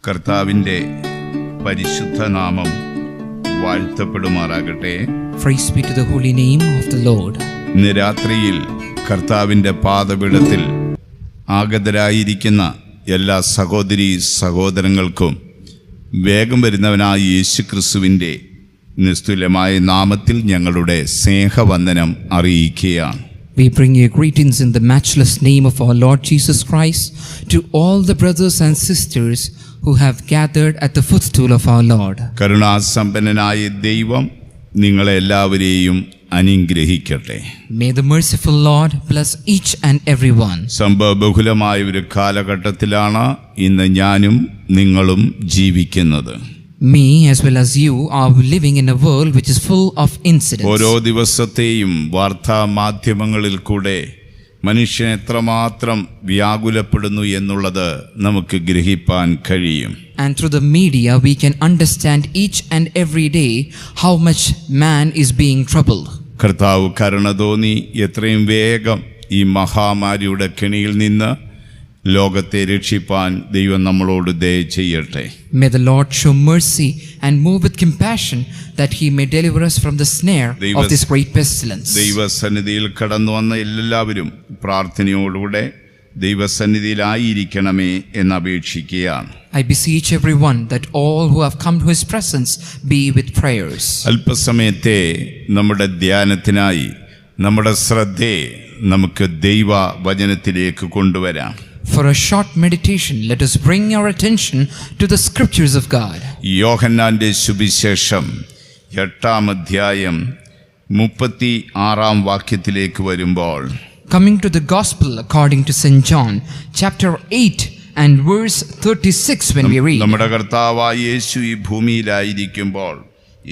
കർത്താവിൻ്റെ പരിശുദ്ധ നാമം വാഴ്ത്തപ്പെടുമാറാകട്ടെ. Praise be to the holy name of the Lord. ഇന്ന് രാത്രിയിൽ കർത്താവിൻ്റെ പാദപീഠത്തിൽ ആഗതരായിരിക്കുന്ന എല്ലാ സഹോദരീ സഹോദരങ്ങൾക്കും വേഗം വരുന്നവനായ യേശുക്രിസ്തുവിൻ്റെ നിസ്തുല്യമായ നാമത്തിൽ ഞങ്ങളുടെ സ്നേഹവന്ദനം അറിയിക്കുകയാണ്. We bring you greetings in the matchless name of our Lord Jesus Christ to all the brothers and sisters who have gathered at the footstool of our Lord. കരുണാസമ്പന്നനായ ദൈവം നിങ്ങളെല്ലാവരെയും അനുഗ്രഹിക്കട്ടെ. May the merciful Lord bless each and every one. സംഭവബഹുലമായ ഒരു കാലഘട്ടത്തിലാണ് ഇന്ന് ഞാനും നിങ്ങളും ജീവിക്കുന്നത്. Me as well as you are living in a world which is full of incidents. ഓരോ ദിവസത്തെയും വാർത്താ മാധ്യമങ്ങളിൽ കൂടെ മനുഷ്യൻ എത്രമാത്രം വ്യാകുലപ്പെടുന്നു എന്നുള്ളത് നമുക്ക് ഗ്രഹിപ്പാൻ കഴിയും. And through the media we can understand each and every day how much man is being troubled. കർത്താവ് കരുണ തോന്നി എത്രയും വേഗം ഈ മഹാമാരിയുടെ കെണിയിൽ നിന്ന് ലോകത്തെ രക്ഷിപ്പാൻ ദൈവം നമ്മളോട് ദയ ചെയ്യട്ടെ. May the Lord show mercy and move with compassion that he may deliver us from the snare of this great pestilence. ദൈവസന്നിധിയിൽ കടന്നു വന്ന എല്ലാവരും പ്രാർത്ഥനയോടുകൂടെ ദൈവസന്നിധിയിലായിരിക്കണമേ എന്നപേക്ഷിക്കുകയാണ്. I beseech everyone that all who have come to his presence be with prayers. അല്പസമയത്തെ നമ്മുടെ ധ്യാനത്തിനായി നമ്മുടെ ശ്രദ്ധയെ നമുക്ക് ദൈവ വചനത്തിലേക്ക് കൊണ്ടുവരാം. For a short meditation, let us bring our attention to the scriptures of God. യോഹന്നാന്റെ സുവിശേഷം 8-ാം അധ്യായം 36-ാം വാക്യത്തിലേക്ക് വരുമ്പോൾ, Coming to the gospel according to St. John, chapter 8 and verse 36, when we read, നമ്മുടെ കർത്താവായ യേശു ഈ ഭൂമിയിലായിരിക്കുമ്പോൾ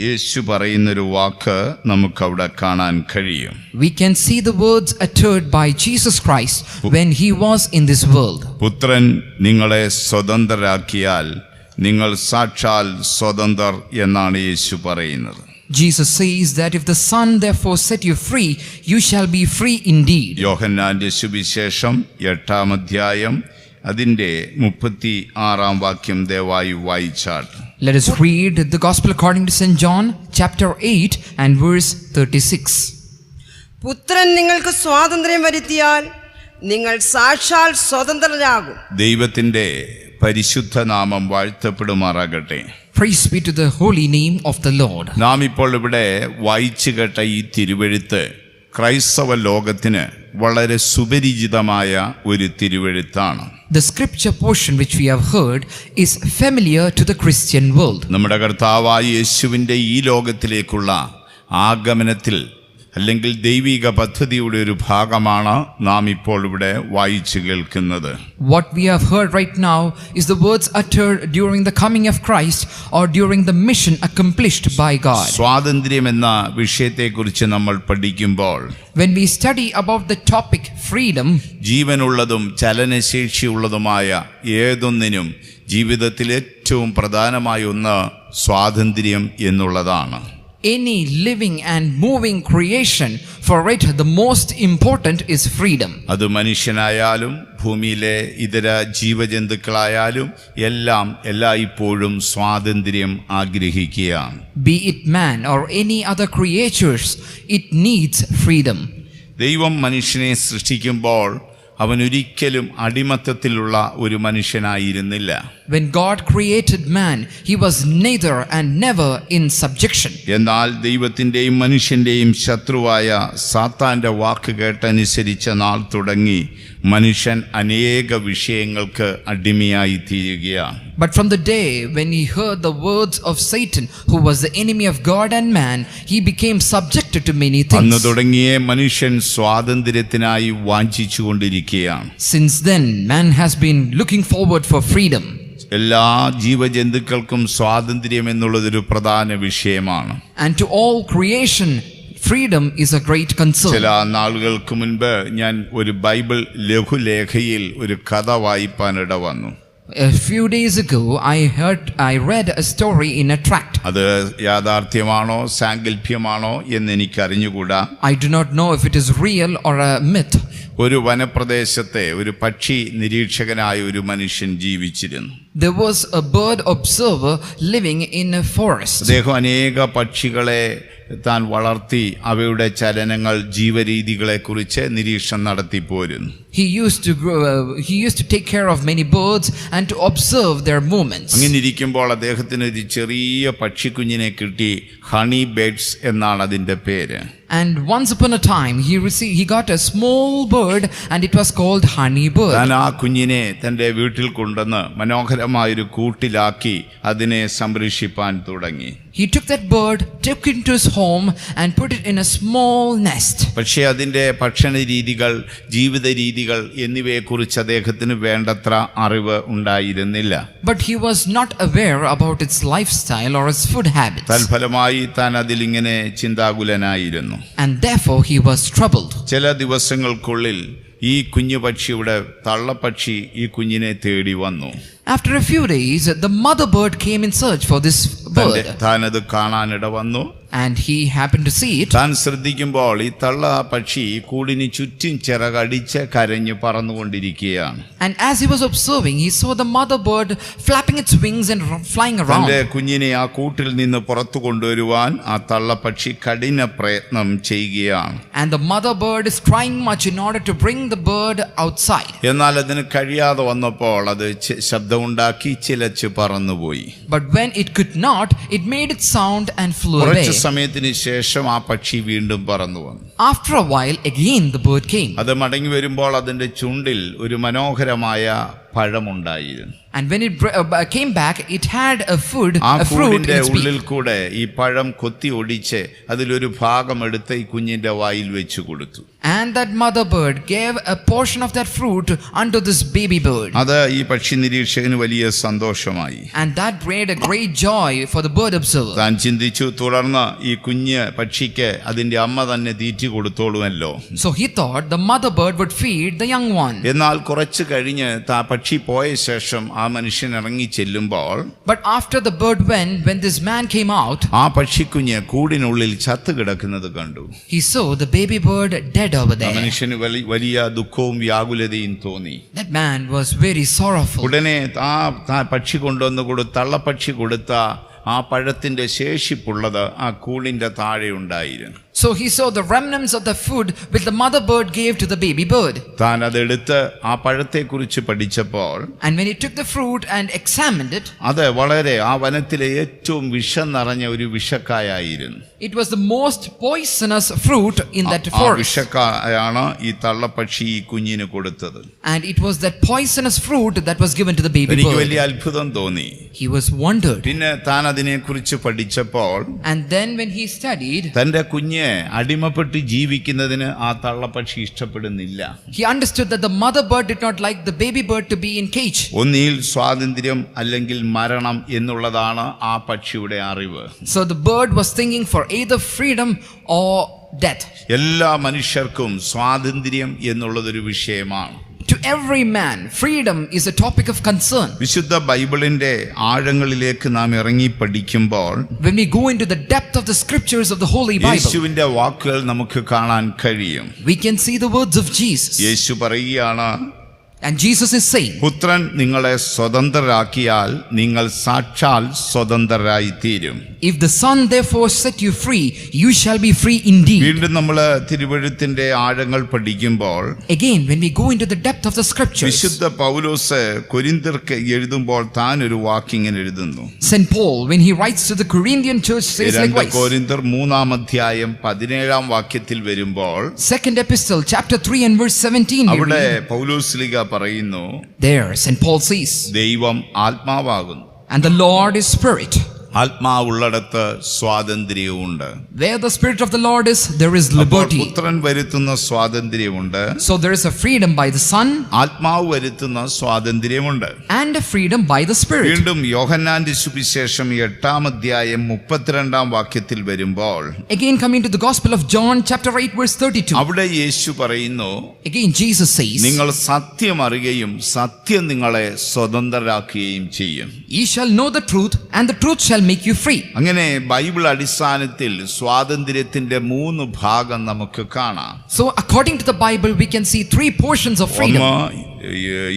യേശു പറയുന്നൊരു വാക്ക് നമുക്കവിടെ കാണാൻ കഴിയും. we can see the words uttered by Jesus Christ when he was in this world. പുത്രൻ നിങ്ങളെ സ്വതന്ത്രരാക്കിയാൽ നിങ്ങൾ സാക്ഷാൽ സ്വതന്ത്രർ എന്നാണ് യേശു പറയുന്നത്. Jesus says that if the Son therefore set you free, you shall be free indeed. യോഹന്നാന്റെ സുവിശേഷം 8-ാം അധ്യായം അതിൻ്റെ 36-ാം വാക്യം ദയവായി വായിച്ചാൽ. Let us read the gospel according to St. John, chapter 8 and verse 36. പുത്രൻ നിങ്ങൾക്ക് സ്വാതന്ത്ര്യം വരുത്തിയാൽ നിങ്ങൾ സാക്ഷാൽ സ്വതന്ത്രരാകും. ദൈവത്തിൻ്റെ പരിശുദ്ധ നാമം വാഴ്ത്തപ്പെടുമാറാകട്ടെ. Praise be to the holy name of the Lord. നാം ഇപ്പോൾ ഇവിടെ വായിച്ചു കേട്ട ഈ തിരുവെഴുത്ത് ക്രൈസ്തവ ലോകത്തിന് വളരെ സുപരിചിതമായ ഒരു തിരുവെഴുത്താണ്. The scripture portion which we have heard is familiar to the Christian world. നമ്മുടെ കർത്താവായ യേശുവിൻ്റെ ഈ ലോകത്തിലേക്കുള്ള ആഗമനത്തിൽ അല്ലെങ്കിൽ ദൈവിക പദ്ധതിയുടെ ഒരു ഭാഗമാണ് നാം ഇപ്പോൾ ഇവിടെ വായിച്ചു കേൾക്കുന്നത്. What we have heard right now is the words uttered during the coming of Christ or during the mission accomplished by God. സ്വാതന്ത്ര്യം എന്ന വിഷയത്തെക്കുറിച്ച് നമ്മൾ പഠിക്കുമ്പോൾ, when we study about the topic freedom, ജീവനുള്ളതും ചലനശേഷിയുള്ളതുമായ ഏതൊന്നിനും ജീവിതത്തിൽ ഏറ്റവും പ്രധാനമായ ഒന്ന് സ്വാതന്ത്ര്യം എന്നുള്ളതാണ്. any living and moving creation, for it the most important is freedom. അത് മനുഷ്യനായാലും ഭൂമിയിലെ ഇതര ജീവജന്തുക്കളായാലും എല്ലാം എല്ലായ്പ്പോഴും സ്വാതന്ത്ര്യം ആഗ്രഹിക്കുകയാണ്. Be it man or any other creatures, it needs freedom. ദൈവം മനുഷ്യനെ സൃഷ്ടിക്കുമ്പോൾ അവൻ ഒരിക്കലും അടിമത്തത്തിലുള്ള ഒരു മനുഷ്യനായിരുന്നില്ല. When God created man, he was neither and never in subjection. എന്നാൽ ദൈവത്തിൻ്റെയും മനുഷ്യൻ്റെയും ശത്രുവായ സാത്താൻ്റെ വാക്ക് കേട്ടനുസരിച്ച നാൾ തുടങ്ങി മനുഷ്യൻ അനേക വിഷയങ്ങൾക്ക് അടിമയായി തീരുകയാണ്. But from the day when he heard the words of Satan, who was the enemy of God and man, he became subjected to many things. അന്ന് തുടങ്ങിയേ മനുഷ്യൻ സ്വാതന്ത്ര്യത്തിനായി വാഞ്ചിച്ചുകൊണ്ടിരിക്കുകയാണ്. Since then, man has been looking forward for freedom. എല്ലാ ജീവജന്തുക്കൾക്കും സ്വാതന്ത്ര്യം എന്നുള്ളതൊരു പ്രധാന വിഷയമാണ്. And to all creation, freedom is a great concern. ചില നാളുകൾക്ക് മുൻപ് ഞാൻ ഒരു ബൈബിൾ ലഘുലേഖയിൽ ഒരു കഥ വായിപ്പാനിട വന്നു. A few days ago, I read a story in a tract. അത് യാഥാർത്ഥ്യമാണോ സാങ്കല്പ്യമാണോ എന്ന് എനിക്ക് അറിഞ്ഞുകൂടാ. I do not know if it is real or a myth. ഒരു വനപ്രദേശത്തെ ഒരു പക്ഷി നിരീക്ഷകനായ ഒരു മനുഷ്യൻ ജീവിച്ചിരുന്നു. There was a bird observer living in a forest. അദ്ദേഹം അനേക പക്ഷികളെ താൻ വളർത്തി അവയുടെ ചലനങ്ങൾ ജീവരീതികളെക്കുറിച്ച് നിരീക്ഷണം നടത്തിപ്പോരുന്നു. He used to take care of many birds and to observe their movements. അങ്ങനെ ഇരിക്കുമ്പോൾ അദ്ദേഹത്തിന് ഒരു ചെറിയ പക്ഷിക്കുഞ്ഞിനെ കിട്ടി. ഹണി ബേഡ്സ് എന്നാണ് അതിൻ്റെ പേര്. And once upon a time he got a small bird and it was called honey bird. താൻ ആ കുഞ്ഞിനെ തൻ്റെ വീട്ടിൽ കൊണ്ടുവന്ന് മനോഹരമായൊരു കൂട്ടിലാക്കി അതിനെ സംരക്ഷിപ്പാൻ തുടങ്ങി. He took that bird, took it into his home and put it in a small nest. പക്ഷേ അതിൻ്റെ ഭക്ഷണ രീതികൾ, ജീവിത രീതികൾ എന്നിവയെക്കുറിച്ച് അദ്ദേഹത്തിന് വേണ്ടത്ര അറിവ് ഉണ്ടായിരുന്നില്ല. But he was not aware about its lifestyle or its food habits. തൽഫലമായി താൻ അതിലിങ്ങനെ ചിന്താകുലനായിരുന്നു. And therefore he was troubled. ചില ദിവസങ്ങൾക്കുള്ളിൽ ഈ കുഞ്ഞു പക്ഷിയുടെ തള്ളപ്പക്ഷി ഈ കുഞ്ഞിനെ തേടി വന്നു. After a few days, the mother bird came in search for this bird. താനത് കാണാനിട വന്നു. And he happened to see it. താൻ ശ്രദ്ധിക്കുമ്പോൾ ഈ തള്ള പക്ഷി കൂടിന് ചുറ്റും ചിറകടിച്ച് കരഞ്ഞു പറന്നുകൊണ്ടിരിക്കുകയാണ്. And as he was observing, he saw the mother bird flapping its wings and flying around. തന്റെ കുഞ്ഞിനെ ആ കൂട്ടിൽ നിന്ന് പുറത്തു കൊണ്ടുവരുവാൻ ആ തള്ളപ്പക്ഷി കഠിന പ്രയത്നം ചെയ്യുകയാണ്. And the mother bird is trying much in order to bring the bird outside. എന്നാൽ അതിന് കഴിയാതെ വന്നപ്പോൾ അത് ശബ്ദമുണ്ടാക്കി ചിലച്ച് പറന്നുപോയി. But when it could not, it made its sound and flew away. കുറച്ച് സമയത്തിന് ശേഷം ആ പക്ഷി വീണ്ടും പറന്നു വന്നു. After a while, again the bird came. അത് മടങ്ങി വരുമ്പോൾ അതിന്റെ ചുണ്ടിൽ ഒരു മനോഹരമായ പഴമുണ്ടായിരുന്നു. And when it came back, it had a fruit ആ in കൂടിന്റെ its ഉള്ളിൽ beak. കൂടെ ഈ പഴം കൊത്തി ഒടിച്ച് അതിലൊരു ഭാഗം എടുത്ത് ഈ കുഞ്ഞിന്റെ വായിൽ വെച്ചു കൊടുത്തു. And that mother bird gave a portion of that fruit unto this baby bird. അത് ഈ പക്ഷി നിരീക്ഷകന് വലിയ സന്തോഷമായി. And that brought a great joy for the bird observer. താൻ ചിന്തിച്ചു, തുടർന്ന് ഈ കുഞ്ഞ് പക്ഷിക്ക് അതിന്റെ അമ്മ തന്നെ തീറ്റി കൊടുത്തോളുമല്ലോ. So he thought the mother bird would feed the young one. എന്നാൽ കുറച്ച് കഴിഞ്ഞ് പക്ഷി പോയ ശേഷം ആ മനുഷ്യൻ ഇറങ്ങി ചെല്ലുമ്പോൾ, But after the bird went, when this man came out, ആ പക്ഷിക്കുഞ്ഞ് കൂടിനുള്ളിൽ ചത്തു കിടക്കുന്നത് കണ്ടു. he saw the baby bird dead over ആ there. മനുഷ്യന് വലിയ ദുഃഖവും വ്യാകുലതയും തോന്നി. That man was very sorrowful. ഉടനെ ആ പക്ഷി കൊണ്ടുവന്ന് തള്ളപ്പക്ഷി കൊടുത്ത ആ പഴത്തിന്റെ ശേഷിപ്പുള്ളത് ആ കൂടിന്റെ താഴെ ഉണ്ടായിരുന്നു. So he saw the remnants of the food which the mother bird gave to the baby bird. താൻ അതെടുത്ത് ആ പഴത്തെക്കുറിച്ച് പഠിച്ചപ്പോൾ, And when he took the fruit and examined it, അത് വളരെ ആ വനത്തിലെ ഏറ്റവും വിഷം നിറഞ്ഞ ഒരു വിഷക്കായായിരുന്നു. it was the most poisonous fruit in that ആ forest. വിഷക്കായാണ് ഈ തള്ളപ്പക്ഷി ഈ കുഞ്ഞിന് കൊടുത്തത്. And it was that poisonous fruit that was given to the baby എനിക്ക് bird. വലിയ അത്ഭുതം തോന്നി. He was wondered. പിന്നെ താൻ അതിനെക്കുറിച്ച് പഠിച്ചപ്പോൾ, And then when he studied, തന്റെ കുഞ്ഞ് അടിമപ്പെട്ട് ജീവിക്കുന്നതിന് ആ തള്ളപ്പക്ഷി ഇഷ്ടപ്പെടുന്നില്ല. he understood that the mother bird did not like the baby bird to be in cage. ഒന്നിൽ സ്വാതന്ത്ര്യം അല്ലെങ്കിൽ മരണം എന്നുള്ളതാണ് ആ പക്ഷിയുടെ അറിവ്. So the bird was thinking for either freedom or death. എല്ലാ മനുഷ്യർക്കും സ്വാതന്ത്ര്യം എന്നുള്ളതൊരു വിഷയമാണ്. To every man, freedom is a topic of concern. വിശുദ്ധ ബൈബിളിന്റെ ആഴങ്ങളിലേക്ക് നാം ഇറങ്ങി പഠിക്കുമ്പോൾ, When we go into the depth of the scriptures of the Holy Bible, യേശുവിന്റെ വാക്കുകൾ നമുക്ക് കാണാൻ കഴിയും. we can see the words of Jesus. യേശു പറയുകയാണ്, And Jesus is saying, പുത്രൻ നിങ്ങളെ സ്വതന്ത്രരാക്കിയാൽ നിങ്ങൾ സാക്ഷാൽ സ്വതന്ത്രരായി തീരും. if the Son therefore set you free, you shall be free indeed. വീണ്ടും നമ്മൾ തിരുവെഴുത്തിന്റെ ആഴങ്ങൾ പഠിക്കുമ്പോൾ, Again, when we go into the depth of the scriptures, വിശുദ്ധ പൗലോസ് കൊരിന്ത്യർക്ക് എഴുതുമ്പോൾ താൻ ഒരു വാക്കിങ്ങനെ എഴുതുന്നു. St. Paul, when he writes to the Corinthian church, says 2 likewise. കൊരിന്ത്യർ 3-17 വാക്യത്തിൽ വരുമ്പോൾ, Second epistle, chapter 3 and verse 17, we അവിടെ read, പൗലോസ്ലീഹ പറയുന്നു, there St. Paul says, ദൈവം ആത്മാവാകുന്നു. and the Lord is spirit. ആത്മാവുള്ളിടത്ത് സ്വാതന്ത്ര്യവുമുണ്ട്. Where the Spirit of the Lord is, there is അപ്പോൾ liberty. പുത്രൻ വരുത്തുന്ന സ്വാതന്ത്ര്യമുണ്ട്, So there is a freedom by the Son ആത്മാവ് വരുത്തുന്ന സ്വാതന്ത്ര്യമുണ്ട്. and a freedom by the Spirit. വീണ്ടും യോഹന്നാന്റെ സുവിശേഷം 8-ാം വാക്യത്തിൽ വരുമ്പോൾ Again coming to the Gospel of John chapter 8 verse 32. അവിടെ യേശു പറയുന്നു, Again Jesus says, നിങ്ങൾ സത്യം അറിയുകയും സത്യം നിങ്ങളെ സ്വതന്ത്രരാക്കുകയും ചെയ്യും. Ye shall know the truth, and the truth shall make you free. അങ്ങനെ ബൈബിൾ അടിസ്ഥാനത്തിൽ സ്വാതന്ത്ര്യത്തിന്റെ 3 ഭാഗം നമുക്ക് കാണാം. So according to the Bible, we can see 3 portions of freedom. ഒന്ന്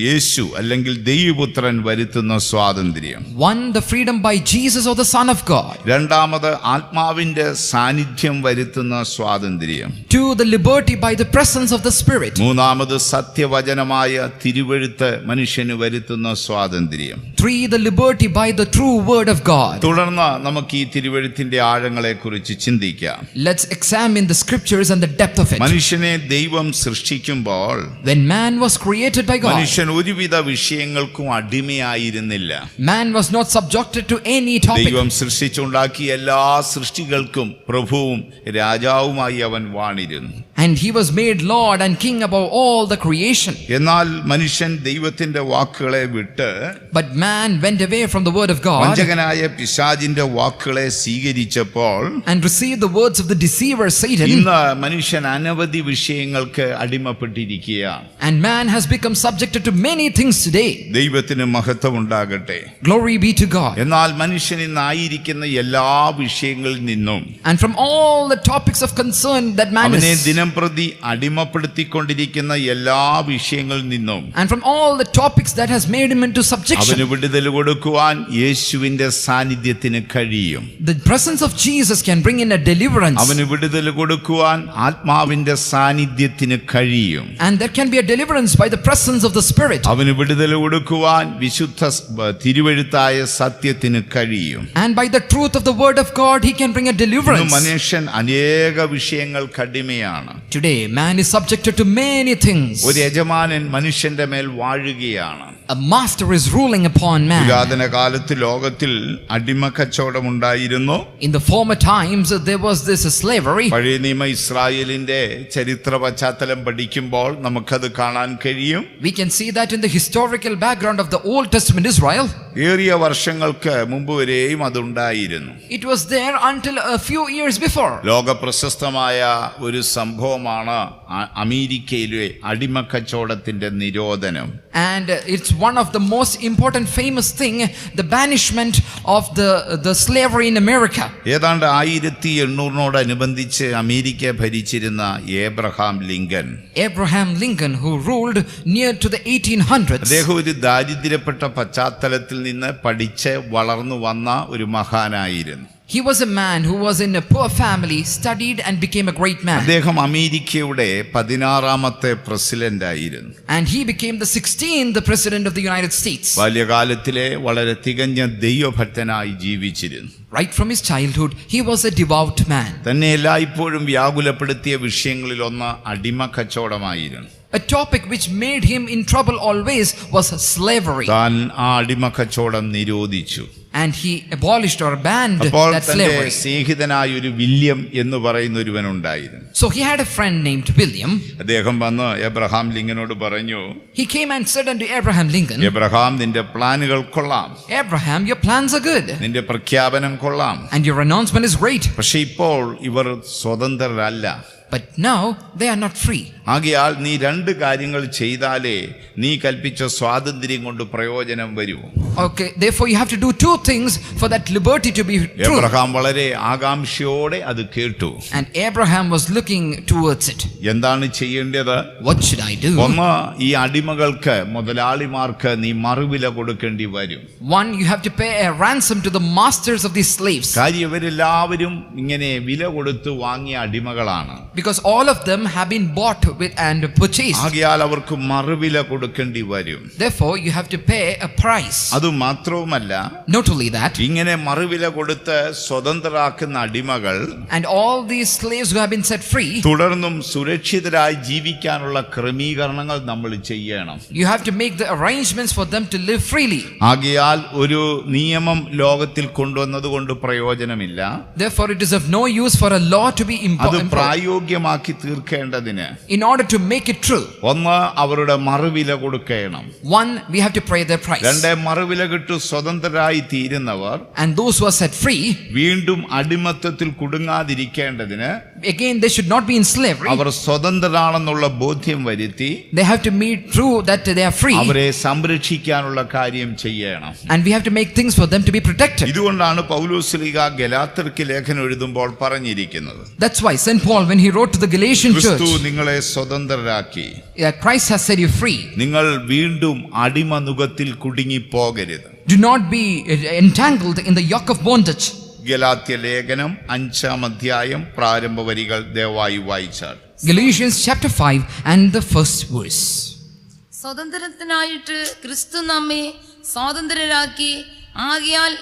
യേശു അല്ലെങ്കിൽ ദൈവപുത്രൻ വരുത്തുന്ന സ്വാതന്ത്ര്യം. 1, the freedom by Jesus or the Son of God. രണ്ടാമത് ആത്മാവിന്റെ സാന്നിധ്യം വരുത്തുന്ന സ്വാതന്ത്ര്യം. 2, the liberty by the presence of the Spirit. മൂന്നാമത് സത്യവചനമായ തിരുവെഴുത്ത് മനുഷ്യന് വരുത്തുന്ന സ്വാതന്ത്ര്യം. 3, the liberty by the true word of God. തുടർന്ന് നമുക്ക് ഈ തിരുവെഴുത്തിന്റെ ആഴങ്ങളെ കുറിച്ച് ചിന്തിക്കാം. Let's examine the scriptures and the depth of it. മനുഷ്യനെ ദൈവം സൃഷ്ടിക്കുമ്പോൾ When man was created by God, മനുഷ്യൻ ഒരുവിധ വിഷയങ്ങൾക്കും അടിമയായിരുന്നില്ല. man was not subjected to any topic. ദൈവം സൃഷ്ടിച്ചുണ്ടാക്കിയ എല്ലാ സൃഷ്ടികൾക്കും പ്രഭുവും രാജാവുമായി അവൻ വാണിരുന്നു. And he was made Lord and King above all the creation. എന്നാൽ മനുഷ്യൻ ദൈവത്തിന്റെ വാക്കുകളെ വിട്ട് But man went away from the word of God വഞ്ചകനായ പിശാചിന്റെ വാക്കുകളെ സ്വീകരിച്ചപ്പോൾ and received the words of the deceiver Satan. ഇന്ന് മനുഷ്യൻ അനവധി വിഷയങ്ങൾക്ക് അടിമപ്പെട്ടിരിക്കുകയാണ്. And man has become subjected to many things today. ദൈവത്തിന് മഹത്വം ഉണ്ടാകട്ടെ. Glory be to God. എന്നാൽ മനുഷ്യൻ ഇന്നായിരിക്കുന്ന എല്ലാ വിഷയങ്ങളിൽ നിന്നും And from all the topics of concern that man അവനെ is, ദിനംപ്രതി അടിമപ്പെടുത്തിക്കൊണ്ടിരിക്കുന്ന എല്ലാ വിഷയങ്ങളിൽ നിന്നും and from all the topics that has made him into subjection, അവന് വിടുതൽ കൊടുക്കുവാൻ യേശുവിന്റെ സാന്നിധ്യത്തിന് കഴിയും. the presence of Jesus can bring in a deliverance. അവന് വിടുതൽ കൊടുക്കുവാൻ ആത്മാവിന്റെ സാന്നിധ്യത്തിന് കഴിയും. And there can be a deliverance by the presence of the Spirit. അവന് വിടുതൽ കൊടുക്കുവാൻ വിശുദ്ധ തിരുവെഴുത്തായ സത്യത്തിന് കഴിയും. And by the truth of the word of God, he can bring a deliverance. മനുഷ്യൻ അനേക വിഷയങ്ങൾക്ക് അടിമയാണ്. Today, man is subjected to many things. ഒരു യജമാനൻ മനുഷ്യന്റെ മേൽ വാഴുകയാണ്. A master is ruling upon man. പുരാതന കാലത്ത് ലോകത്തിൽ അടിമക്കച്ചവടം ഉണ്ടായിരുന്നു. In the former times, there was this slavery. പഴയ നിയമ ഇസ്രായേലിന്റെ ചരിത്ര പശ്ചാത്തലം പഠിക്കുമ്പോൾ നമുക്കത് കാണാൻ കഴിയും. We can see that in the historical background of the Old Testament Israel. ഏറിയ വർഷങ്ങൾക്ക് മുമ്പ് വരെയും അതുണ്ടായിരുന്നു. It was there until a few years before. ലോക പ്രശസ്തമായ ഒരു സംഭവമാണ് അമേരിക്കയിലെ അടിമക്കച്ചവടത്തിന്റെ നിരോധനം. And it's one of the most important famous thing, the banishment of the slavery in America. ഏതാണ്ട് 1800-നോടനുബന്ധിച്ച് അമേരിക്ക ഭരിച്ചിരുന്ന Abraham Lincoln, who ruled near to the 1800s. അദ്ദേഹം ഒരു ദാരിദ്ര്യപ്പെട്ട പശ്ചാത്തലത്തിൽ നിന്ന് പഠിച്ച് വളർന്നു വന്ന ഒരു മഹാനായിരുന്നു. He was a man who was in a poor family, studied and became a great man. അദ്ദേഹം അമേരിക്കയുടെ 16ാമത്തെ പ്രസിഡന്റ് ആയിരുന്നു. And he became the 16th president of the United States. ബാല്യകാലത്തിലെ വളരെ തികഞ്ഞ ദൈവഭക്തനായി ജീവിച്ചിരുന്നു. Right from his childhood, he was a devout man. തന്നെ എല്ലായ്പ്പോഴും വ്യാകുലപ്പെടുത്തിയ വിഷയങ്ങളിലൊന്ന് അടിമക്കച്ചവടമായിരുന്നു. A topic which made him in trouble always was slavery. താൻ ആ അടിമക്കച്ചവടം നിരോധിച്ചു. And he abolished or banned അപ്പോൾ that തന്റെ slavery. സ്നേഹിതനായ ഒരു വില്യം എന്ന് പറയുന്ന ഒരുവനുണ്ടായിരുന്നു. So he had a friend named William. അദ്ദേഹം വന്ന് എബ്രഹാം ലിങ്കനോട് പറഞ്ഞു, He came and said unto Abraham Lincoln, Abraham, നിന്റെ പ്ലാനുകൾ കൊള്ളാം, Abraham, your plans are good, നിന്റെ പ്രഖ്യാപനം കൊള്ളാം, and your announcement is great. പക്ഷെ ഇപ്പോൾ ഇവർ സ്വതന്ത്രരല്ല. But now they are not free. ആകയാൽ നീ 2 കാര്യങ്ങൾ ചെയ്താലേ നീ കൽപ്പിച്ച സ്വാതന്ത്ര്യം കൊണ്ട് പ്രയോജനം വരൂ. Okay, therefore you have to do 2 things for that liberty to be true. Abraham വളരെ ആകാംക്ഷയോടെ അത് കേട്ടു. And Abraham was looking towards it. എന്താണ് ചെയ്യേണ്ടത്? What should I do? ഒന്ന്, ഈ അടിമകൾക്ക്, മുതലാളിമാർക്ക് നീ മറുവില കൊടുക്കേണ്ടി വരും. 1, you have to pay a ransom to the masters of these slaves. കാര്യം ഇവരെല്ലാവരും ഇങ്ങനെ വില കൊടുത്ത് വാങ്ങിയ അടിമകളാണ്. because all of them have been bought with and purchased. ആകയാൽ അവർക്ക് മറുവില കൊടുക്കേണ്ടി വരും. Therefore you have to pay a price. അതുമാത്രവുമല്ല, Not only that, ഇങ്ങനെ മറുവില കൊടുത്ത് സ്വതന്ത്രരാക്കുന്ന അടിമകൾ and all these slaves who have been set free, തുടർന്നും സുരക്ഷിതരായി ജീവിക്കാനുള്ള ക്രമീകരണങ്ങൾ നമ്മൾ ചെയ്യണം. you have to make the arrangements for them to live freely. ആകയാൽ ഒരു നിയമം ലോകത്തിൽ കൊണ്ടുവന്നത് കൊണ്ട് പ്രയോജനമില്ല. Therefore it is of no use for a law to be അത് imposed. പ്രായോഗികമാക്കി തീർക്കേണ്ടതിന് In order to make it true, ഒന്ന് അവരുടെ മറുവില കൊടുക്കണം. one, we have to pay their price. രണ്ട്, മറുവില കിട്ടു സ്വതന്ത്രരായി തീരുന്നവർ And those who are set free, വീണ്ടും അടിമത്തത്തിൽ കുടുങ്ങാതിരിക്കേണ്ടതിന് again they should not be in slavery. അവർ സ്വതന്ത്രരാണെന്നുള്ള ബോധ്യം വരുത്തി They have to make true that they are free, അവരെ സംരക്ഷിക്കാനുള്ള കാര്യം ചെയ്യണം. and we have to make things for them to be protected. ഇതുകൊണ്ടാണ് പൗലോസ്ലീഹ ഗലാത്യർക്ക് ലേഖനം എഴുതുമ്പോൾ പറഞ്ഞിരിക്കുന്നത്, That's why St. Paul, when he wrote to the Galatian ക്രിസ്തു church, നിങ്ങളെ സ്വതന്ത്രരാക്കി, Christ has set you free. നിങ്ങൾ വീണ്ടും അടിമനുഖത്തിൽ കുടുങ്ങിപ്പോകരുത്. Do not be entangled in the yoke of bondage. Galatia ലേഖനം 5-ാം അധ്യായം പ്രാരംഭ വരികൾ ദയവായി വായിച്ചാൽ. Galatians chapter 5 and the first verse. സ്വതന്ത്രത്തിനായിട്ട് ക്രിസ്തു നമ്മെ സ്വാതന്ത്ര്യരാക്കി, ആകയാൽ